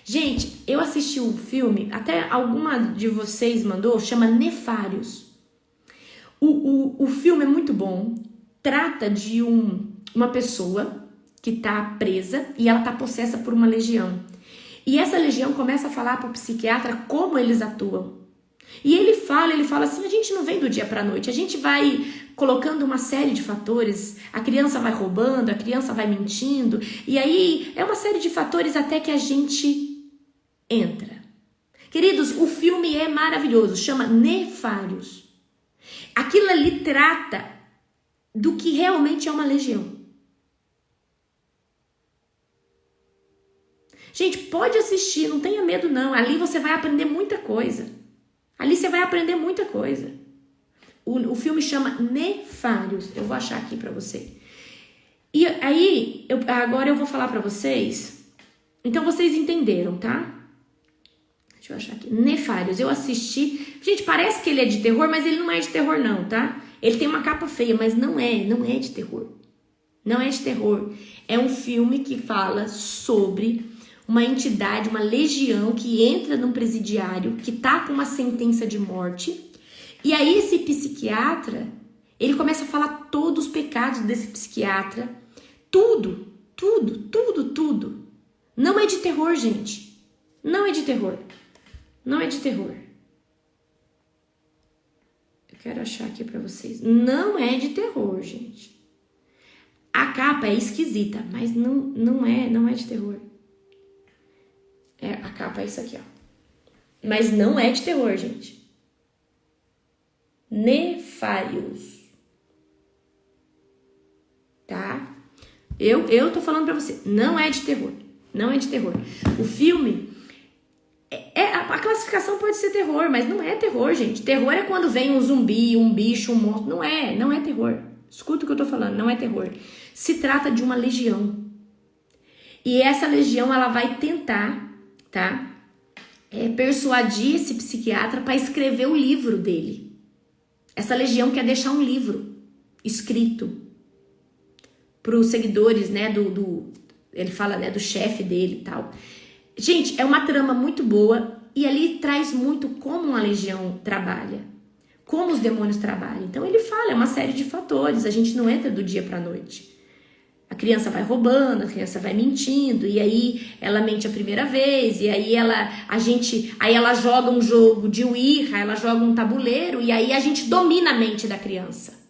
Speaker 1: Gente, eu assisti um filme, até alguma de vocês mandou, chama Nefários. O filme é muito bom, trata de uma pessoa que está presa e ela está possessa por uma legião. E essa legião começa a falar para o psiquiatra como eles atuam. E ele fala assim, a gente não vem do dia para a noite, a gente vai colocando uma série de fatores, a criança vai roubando, a criança vai mentindo, e aí é uma série de fatores até que a gente entra. Queridos, o filme é maravilhoso, chama Nefários. Aquilo ali trata do que realmente é uma legião. Gente, pode assistir, não tenha medo não, ali você vai aprender muita coisa. Ali você vai aprender muita coisa. O filme chama Nefários. Eu vou achar aqui pra você. E aí, agora eu vou falar pra vocês. Então, vocês entenderam, tá? Deixa eu achar aqui. Nefários. Eu assisti. Gente, parece que ele é de terror, mas ele não é de terror não, tá? Ele tem uma capa feia, mas não é de terror. Não é de terror. É um filme que fala sobre uma entidade, uma legião que entra num presidiário, que tá com uma sentença de morte. E aí esse psiquiatra, ele começa a falar todos os pecados desse psiquiatra. Tudo. Não é de terror, gente. Não é de terror. Não é de terror. Eu quero achar aqui pra vocês. Não é de terror, gente. A capa é esquisita, mas não é de terror. A capa é isso aqui, ó. Mas não é de terror, gente. nefários. Tá? Eu tô falando pra você, não é de terror. Não é de terror. O filme, a classificação pode ser terror, mas não é terror, gente. Terror é quando vem um zumbi, um bicho, um monstro. Não é terror. Escuta o que eu tô falando, não é terror. Se trata de uma legião. E essa legião, ela vai tentar, tá? Persuadir esse psiquiatra para escrever o livro dele. Essa legião quer deixar um livro escrito para os seguidores, né, ele fala, né, do chefe dele e tal. Gente, é uma trama muito boa e ali traz muito como uma legião trabalha, como os demônios trabalham. Então ele fala, é uma série de fatores, a gente não entra do dia para a noite. A criança vai roubando, a criança vai mentindo, e aí ela mente a primeira vez, e aí ela joga um jogo de Ouija, ela joga um tabuleiro, e aí a gente domina a mente da criança.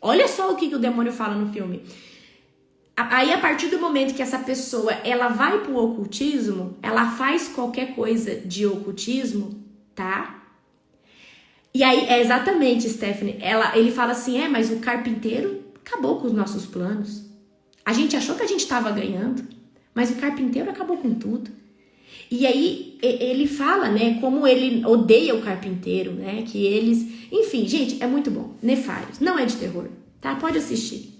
Speaker 1: Olha só o que o demônio fala no filme. Aí, a partir do momento que essa pessoa, ela vai pro ocultismo, ela faz qualquer coisa de ocultismo, tá? E aí, exatamente, Stephanie, ele fala assim, mas o carpinteiro acabou com os nossos planos. A gente achou que a gente estava ganhando, mas o carpinteiro acabou com tudo. E aí, ele fala, né, como ele odeia o carpinteiro, né, que eles... Enfim, gente, é muito bom. Nefários, não é de terror, tá? Pode assistir,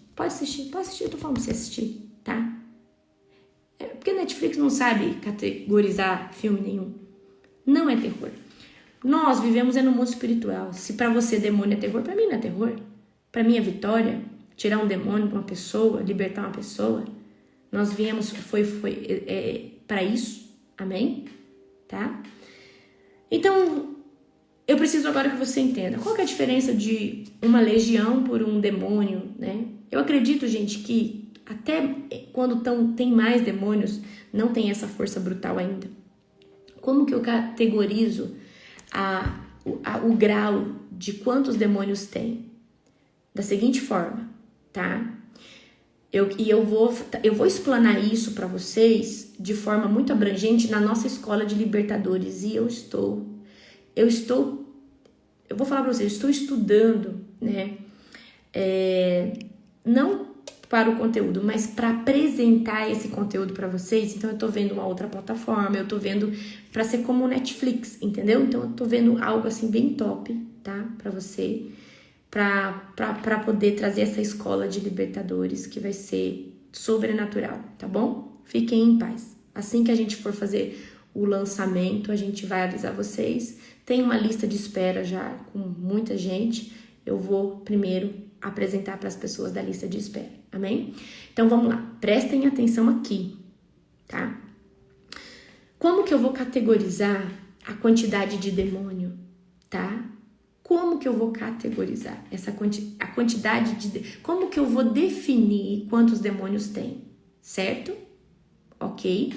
Speaker 1: eu tô falando pra você assistir, tá? Porque Netflix não sabe categorizar filme nenhum. Não é terror. Nós vivemos no mundo espiritual. Se pra você demônio é terror, pra mim não é terror. Pra mim é vitória. Tirar um demônio de uma pessoa, libertar uma pessoa. Nós viemos, foi para isso. Amém? Tá? Então, eu preciso agora que você entenda. Qual que é a diferença de uma legião por um demônio, né? Eu acredito, gente, que até quando tem mais demônios, não tem essa força brutal ainda. Como que eu categorizo o grau de quantos demônios tem? Da seguinte forma, tá? Eu vou explanar isso para vocês de forma muito abrangente na nossa escola de libertadores. E eu vou falar para vocês, eu estou estudando, né? Não para o conteúdo, mas para apresentar esse conteúdo para vocês. Então eu tô vendo uma outra plataforma, eu tô vendo para ser como o Netflix, entendeu? Então eu tô vendo algo assim bem top, tá? Para você, para poder trazer essa escola de libertadores que vai ser sobrenatural, tá bom? Fiquem em paz. Assim que a gente for fazer o lançamento, a gente vai avisar vocês. Tem uma lista de espera já com muita gente. Eu vou primeiro apresentar para as pessoas da lista de espera, amém? Então vamos lá, prestem atenção aqui, tá? Como que eu vou categorizar a quantidade de demônio, tá? Como que eu vou categorizar a quantidade de... Como que eu vou definir quantos demônios tem, certo? Ok?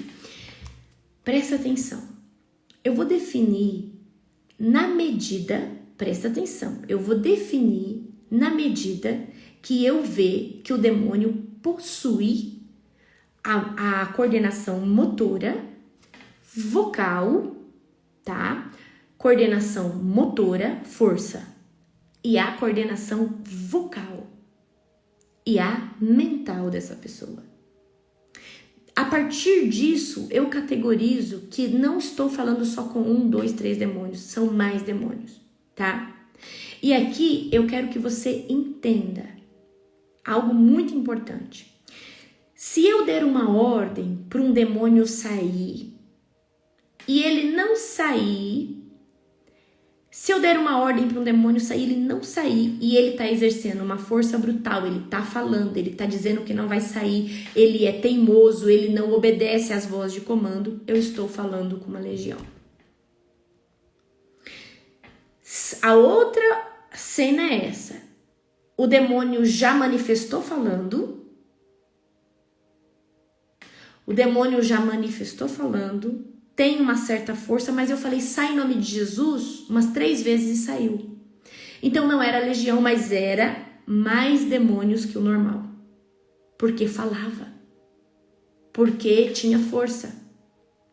Speaker 1: Presta atenção. Eu vou definir na medida, presta atenção, eu vou definir na medida que eu ver que o demônio possui a coordenação motora, vocal, tá? Coordenação motora, força, e a coordenação vocal e a mental dessa pessoa. A partir disso, eu categorizo que não estou falando só com 1, 2, 3 demônios, são mais demônios, tá? E aqui eu quero que você entenda algo muito importante. Se eu der uma ordem para um demônio sair e ele não sair, se eu der uma ordem para um demônio sair, ele não sair e ele está exercendo uma força brutal, ele está falando, ele está dizendo que não vai sair, ele é teimoso, ele não obedece às vozes de comando, eu estou falando com uma legião. A outra cena é essa. O demônio já manifestou falando. Tem uma certa força, mas eu falei, sai em nome de Jesus, umas 3 vezes e saiu. Então não era legião, mas era mais demônios que o normal. Porque falava. Porque tinha força.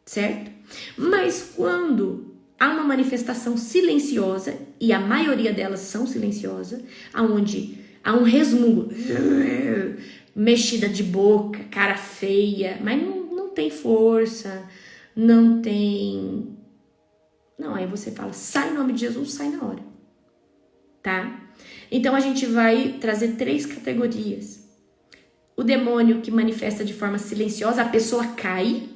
Speaker 1: Certo? Mas quando há uma manifestação silenciosa, e a maioria delas são silenciosas, onde há um resmungo, mexida de boca, cara feia, mas não tem força, não tem... Não, aí você fala, sai em nome de Jesus, sai na hora, tá? Então a gente vai trazer 3 categorias. O demônio que manifesta de forma silenciosa, a pessoa cai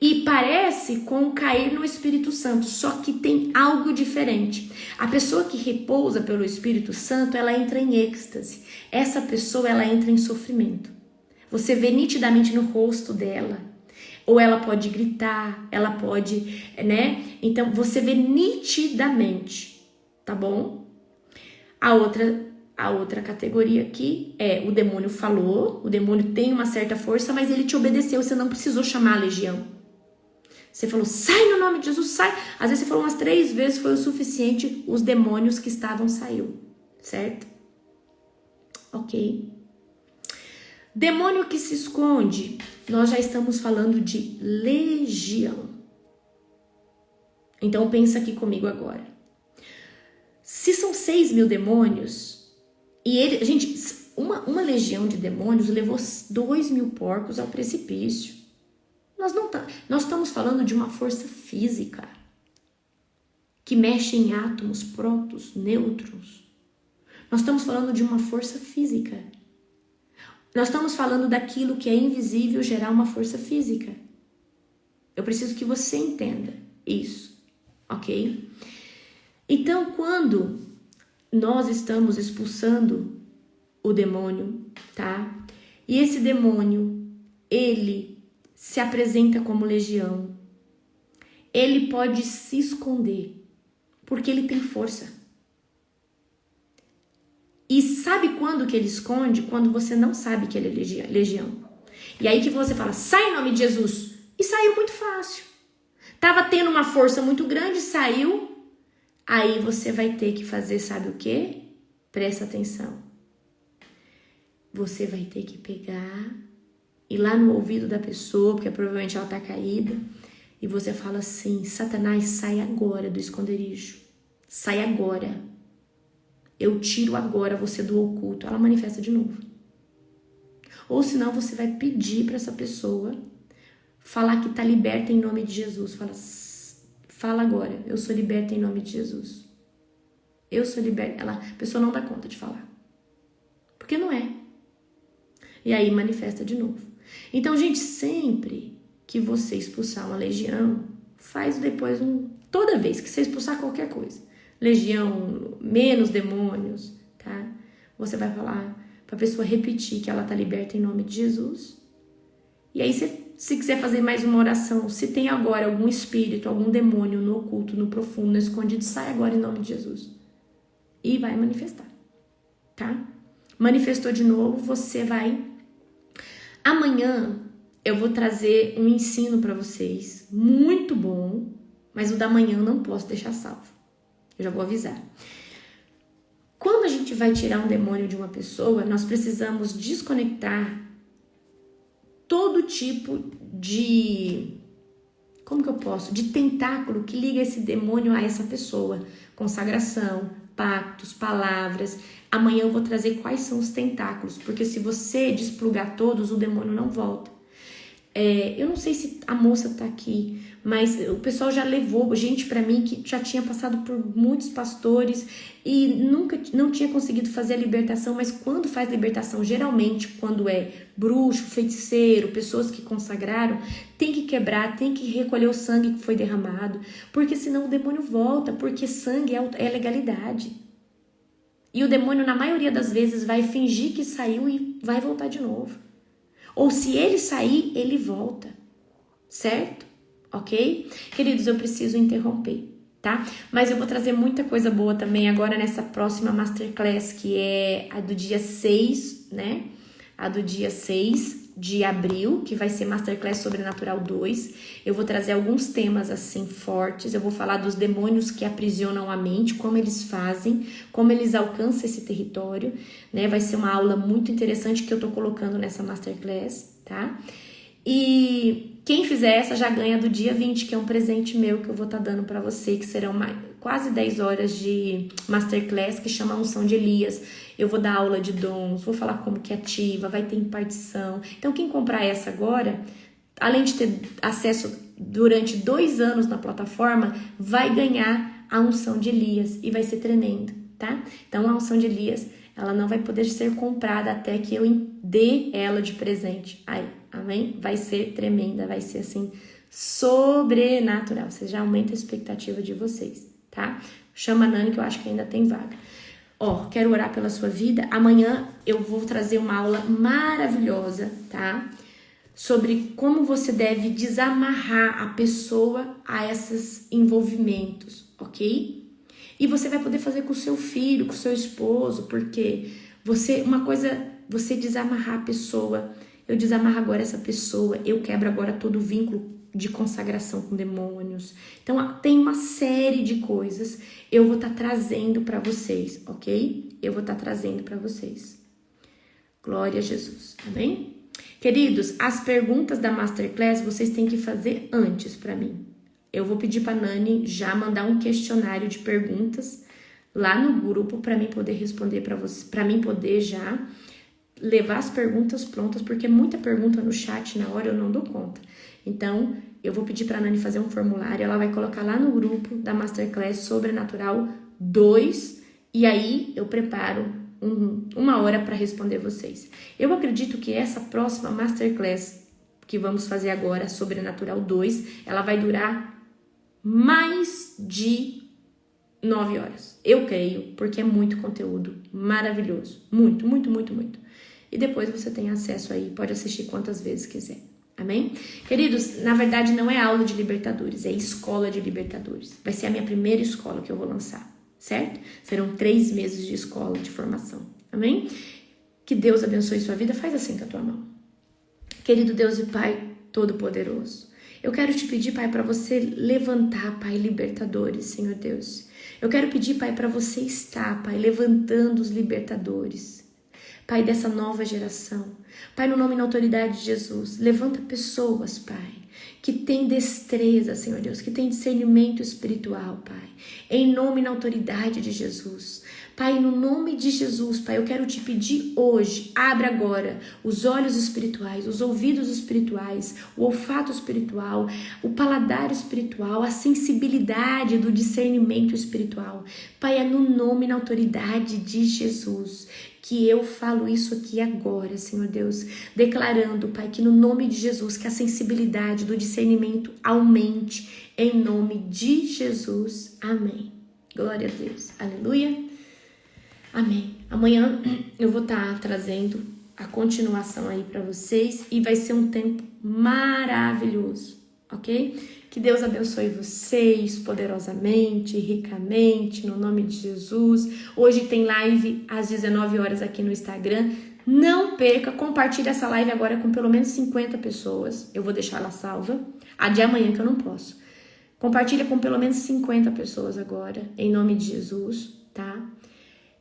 Speaker 1: e parece com cair no Espírito Santo, só que tem algo diferente. A pessoa que repousa pelo Espírito Santo, ela entra em êxtase. Essa pessoa, ela entra em sofrimento. Você vê nitidamente no rosto dela. Ou ela pode gritar, ela pode, né? Então, você vê nitidamente, tá bom? A outra categoria aqui é o demônio falou, o demônio tem uma certa força, mas ele te obedeceu, você não precisou chamar a legião. Você falou, sai no nome de Jesus, sai. Às vezes você falou umas 3 vezes, foi o suficiente, os demônios que estavam saiu, certo? Ok. Demônio que se esconde, nós já estamos falando de legião. Então pensa aqui comigo agora. Se são 6.000 demônios, e gente, uma legião de demônios levou 2.000 porcos ao precipício. Nós estamos falando de uma força física que mexe em átomos, prótons, nêutrons. Nós estamos falando de uma força física. Nós estamos falando daquilo que é invisível gerar uma força física. Eu preciso que você entenda isso, ok? Então, quando nós estamos expulsando o demônio, tá? E esse demônio, ele se apresenta como legião. Ele pode se esconder, porque ele tem força. E sabe quando que ele esconde? Quando você não sabe que ele é legião. E aí que você fala, sai em nome de Jesus. E saiu muito fácil. Tava tendo uma força muito grande, saiu. Aí você vai ter que fazer, sabe o quê? Presta atenção. Você vai ter que pegar, ir lá no ouvido da pessoa, porque provavelmente ela tá caída, e você fala assim, Satanás, sai agora do esconderijo. Sai agora. Eu tiro agora você do oculto. Ela manifesta de novo. Ou senão você vai pedir para essa pessoa falar que tá liberta em nome de Jesus. Fala agora, eu sou liberta em nome de Jesus. Eu sou liberta. A pessoa não dá conta de falar. Porque não é. E aí manifesta de novo. Então, gente, sempre que você expulsar uma legião, faz depois toda vez que você expulsar qualquer coisa, legião, menos demônios, tá? Você vai falar pra pessoa repetir que ela tá liberta em nome de Jesus. E aí, se quiser fazer mais uma oração, se tem agora algum espírito, algum demônio no oculto, no profundo, no escondido, sai agora em nome de Jesus. E vai manifestar, tá? Manifestou de novo, você vai... Amanhã eu vou trazer um ensino para vocês, muito bom, mas o da manhã eu não posso deixar salvo. Eu já vou avisar. Quando a gente vai tirar um demônio de uma pessoa, nós precisamos desconectar todo tipo de... Como que eu posso? De tentáculo que liga esse demônio a essa pessoa. Consagração, pactos, palavras. Amanhã eu vou trazer quais são os tentáculos, porque se você desplugar todos, o demônio não volta. Eu não sei se a moça tá aqui, mas o pessoal já levou gente pra mim que já tinha passado por muitos pastores e não tinha conseguido fazer a libertação, mas quando faz libertação, geralmente quando é bruxo, feiticeiro, pessoas que consagraram, tem que quebrar, tem que recolher o sangue que foi derramado, porque senão o demônio volta, porque sangue é legalidade. E o demônio, na maioria das vezes, vai fingir que saiu e vai voltar de novo. Ou se ele sair, ele volta. Certo? Ok? Queridos, eu preciso interromper, tá? Mas eu vou trazer muita coisa boa também agora nessa próxima Masterclass, que é a do dia 6, né? A do dia 6 de abril, que vai ser Masterclass Sobrenatural 2. Eu vou trazer alguns temas assim fortes. Eu vou falar dos demônios que aprisionam a mente, como eles fazem, como eles alcançam esse território, né? Vai ser uma aula muito interessante que eu tô colocando nessa Masterclass, tá? E quem fizer essa já ganha do dia 20, que é um presente meu que eu vou estar dando para você, que serão quase 10 horas de masterclass, que chama Unção de Elias. Eu vou dar aula de dons, vou falar como que ativa, vai ter impartição. Então quem comprar essa agora, além de ter acesso durante 2 anos na plataforma, vai ganhar a Unção de Elias e vai ser tremendo, tá? Então a Unção de Elias, ela não vai poder ser comprada até que eu dê ela de presente. Aí, amém? Vai ser tremenda, vai ser assim, sobrenatural. Você já aumenta a expectativa de vocês, tá? Chama a Nani que eu acho que ainda tem vaga. Ó, quero orar pela sua vida. Amanhã eu vou trazer uma aula maravilhosa, tá? Sobre como você deve desamarrar a pessoa a esses envolvimentos, ok? E você vai poder fazer com o seu filho, com o seu esposo, porque você desamarrar a pessoa, eu desamarro agora essa pessoa, eu quebro agora todo o vínculo de consagração com demônios. Então, tem uma série de coisas eu vou estar trazendo para vocês, ok? Eu vou estar trazendo para vocês. Glória a Jesus, amém? Queridos, as perguntas da Masterclass vocês têm que fazer antes para mim. Eu vou pedir para Nani já mandar um questionário de perguntas lá no grupo para mim poder responder para você, para mim poder já levar as perguntas prontas, porque muita pergunta no chat na hora eu não dou conta. Então, eu vou pedir para a Nani fazer um formulário, ela vai colocar lá no grupo da Masterclass Sobrenatural 2, e aí eu preparo uma hora para responder vocês. Eu acredito que essa próxima Masterclass que vamos fazer agora, Sobrenatural 2, ela vai durar mais de 9 horas. Eu creio, porque é muito conteúdo maravilhoso. Muito, muito, muito, muito. E depois você tem acesso aí, pode assistir quantas vezes quiser. Amém? Queridos, na verdade não é aula de Libertadores, é escola de Libertadores. Vai ser a minha primeira escola que eu vou lançar, certo? Serão 3 meses de escola de formação. Amém? Que Deus abençoe sua vida. Faz assim com a tua mão. Querido Deus e Pai Todo-Poderoso, eu quero te pedir, Pai, para você levantar, Pai, libertadores, Senhor Deus. Eu quero pedir, Pai, para você estar, Pai, levantando os libertadores. Pai, dessa nova geração. Pai, no nome e na autoridade de Jesus, levanta pessoas, Pai, que têm destreza, Senhor Deus, que têm discernimento espiritual, Pai. Em nome e na autoridade de Jesus. Pai, no nome de Jesus, Pai, eu quero te pedir hoje, abre agora os olhos espirituais, os ouvidos espirituais, o olfato espiritual, o paladar espiritual, a sensibilidade do discernimento espiritual. Pai, é no nome e na autoridade de Jesus que eu falo isso aqui agora, Senhor Deus, declarando, Pai, que no nome de Jesus, que a sensibilidade do discernimento aumente, em nome de Jesus. Amém. Glória a Deus. Aleluia. Amém. Amanhã eu vou estar trazendo a continuação aí para vocês e vai ser um tempo maravilhoso, ok? Que Deus abençoe vocês poderosamente, ricamente, no nome de Jesus. Hoje tem live às 19 horas aqui no Instagram. Não perca, compartilhe essa live agora com pelo menos 50 pessoas. Eu vou deixar ela salva. A de amanhã que eu não posso. Compartilha com pelo menos 50 pessoas agora, em nome de Jesus, tá?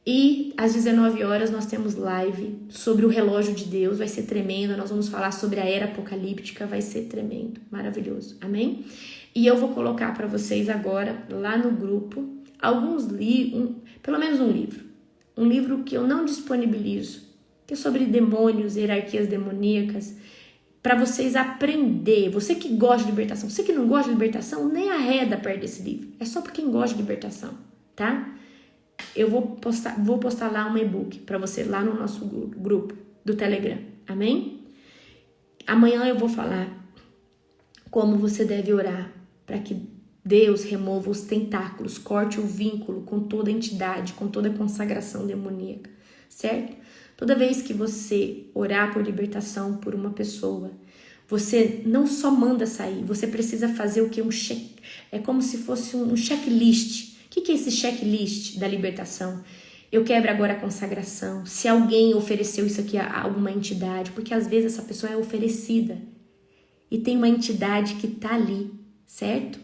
Speaker 1: E às 19 horas nós temos live sobre o relógio de Deus, vai ser tremendo, nós vamos falar sobre a era apocalíptica, vai ser tremendo, maravilhoso, amém? E eu vou colocar para vocês agora, lá no grupo, alguns livros, pelo menos um livro que eu não disponibilizo, que é sobre demônios, hierarquias demoníacas, para vocês aprender, você que gosta de libertação, você que não gosta de libertação, nem arreda perto desse livro, é só para quem gosta de libertação, tá? Eu vou postar lá um e-book para você, lá no nosso grupo do Telegram, amém? Amanhã eu vou falar como você deve orar para que Deus remova os tentáculos, corte o vínculo com toda entidade, com toda consagração demoníaca, certo? Toda vez que você orar por libertação por uma pessoa, você não só manda sair, você precisa fazer o que? É como se fosse um checklist. O que é esse checklist da libertação? Eu quebro agora a consagração. Se alguém ofereceu isso aqui a alguma entidade, porque às vezes essa pessoa é oferecida e tem uma entidade que tá ali, certo?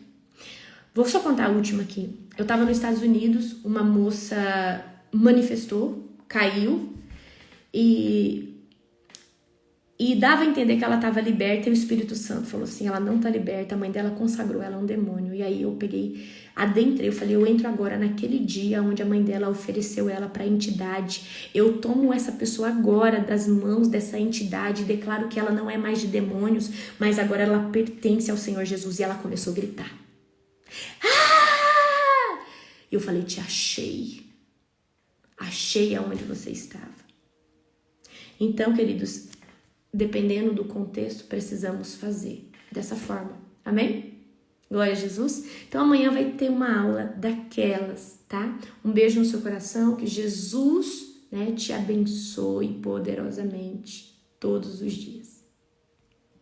Speaker 1: Vou só contar a última aqui. Eu tava nos Estados Unidos, uma moça manifestou, caiu e E dava a entender que ela estava liberta e o Espírito Santo falou assim, ela não está liberta, a mãe dela consagrou ela a um demônio. E aí eu peguei, adentrei, eu falei, eu entro agora naquele dia onde a mãe dela ofereceu ela para a entidade. Eu tomo essa pessoa agora das mãos dessa entidade e declaro que ela não é mais de demônios, mas agora ela pertence ao Senhor Jesus. E ela começou a gritar. Ah! Eu falei, te achei. Achei aonde você estava. Então, queridos, dependendo do contexto, precisamos fazer dessa forma. Amém? Glória a Jesus. Então, amanhã vai ter uma aula daquelas, tá? Um beijo no seu coração, que Jesus, te abençoe poderosamente todos os dias.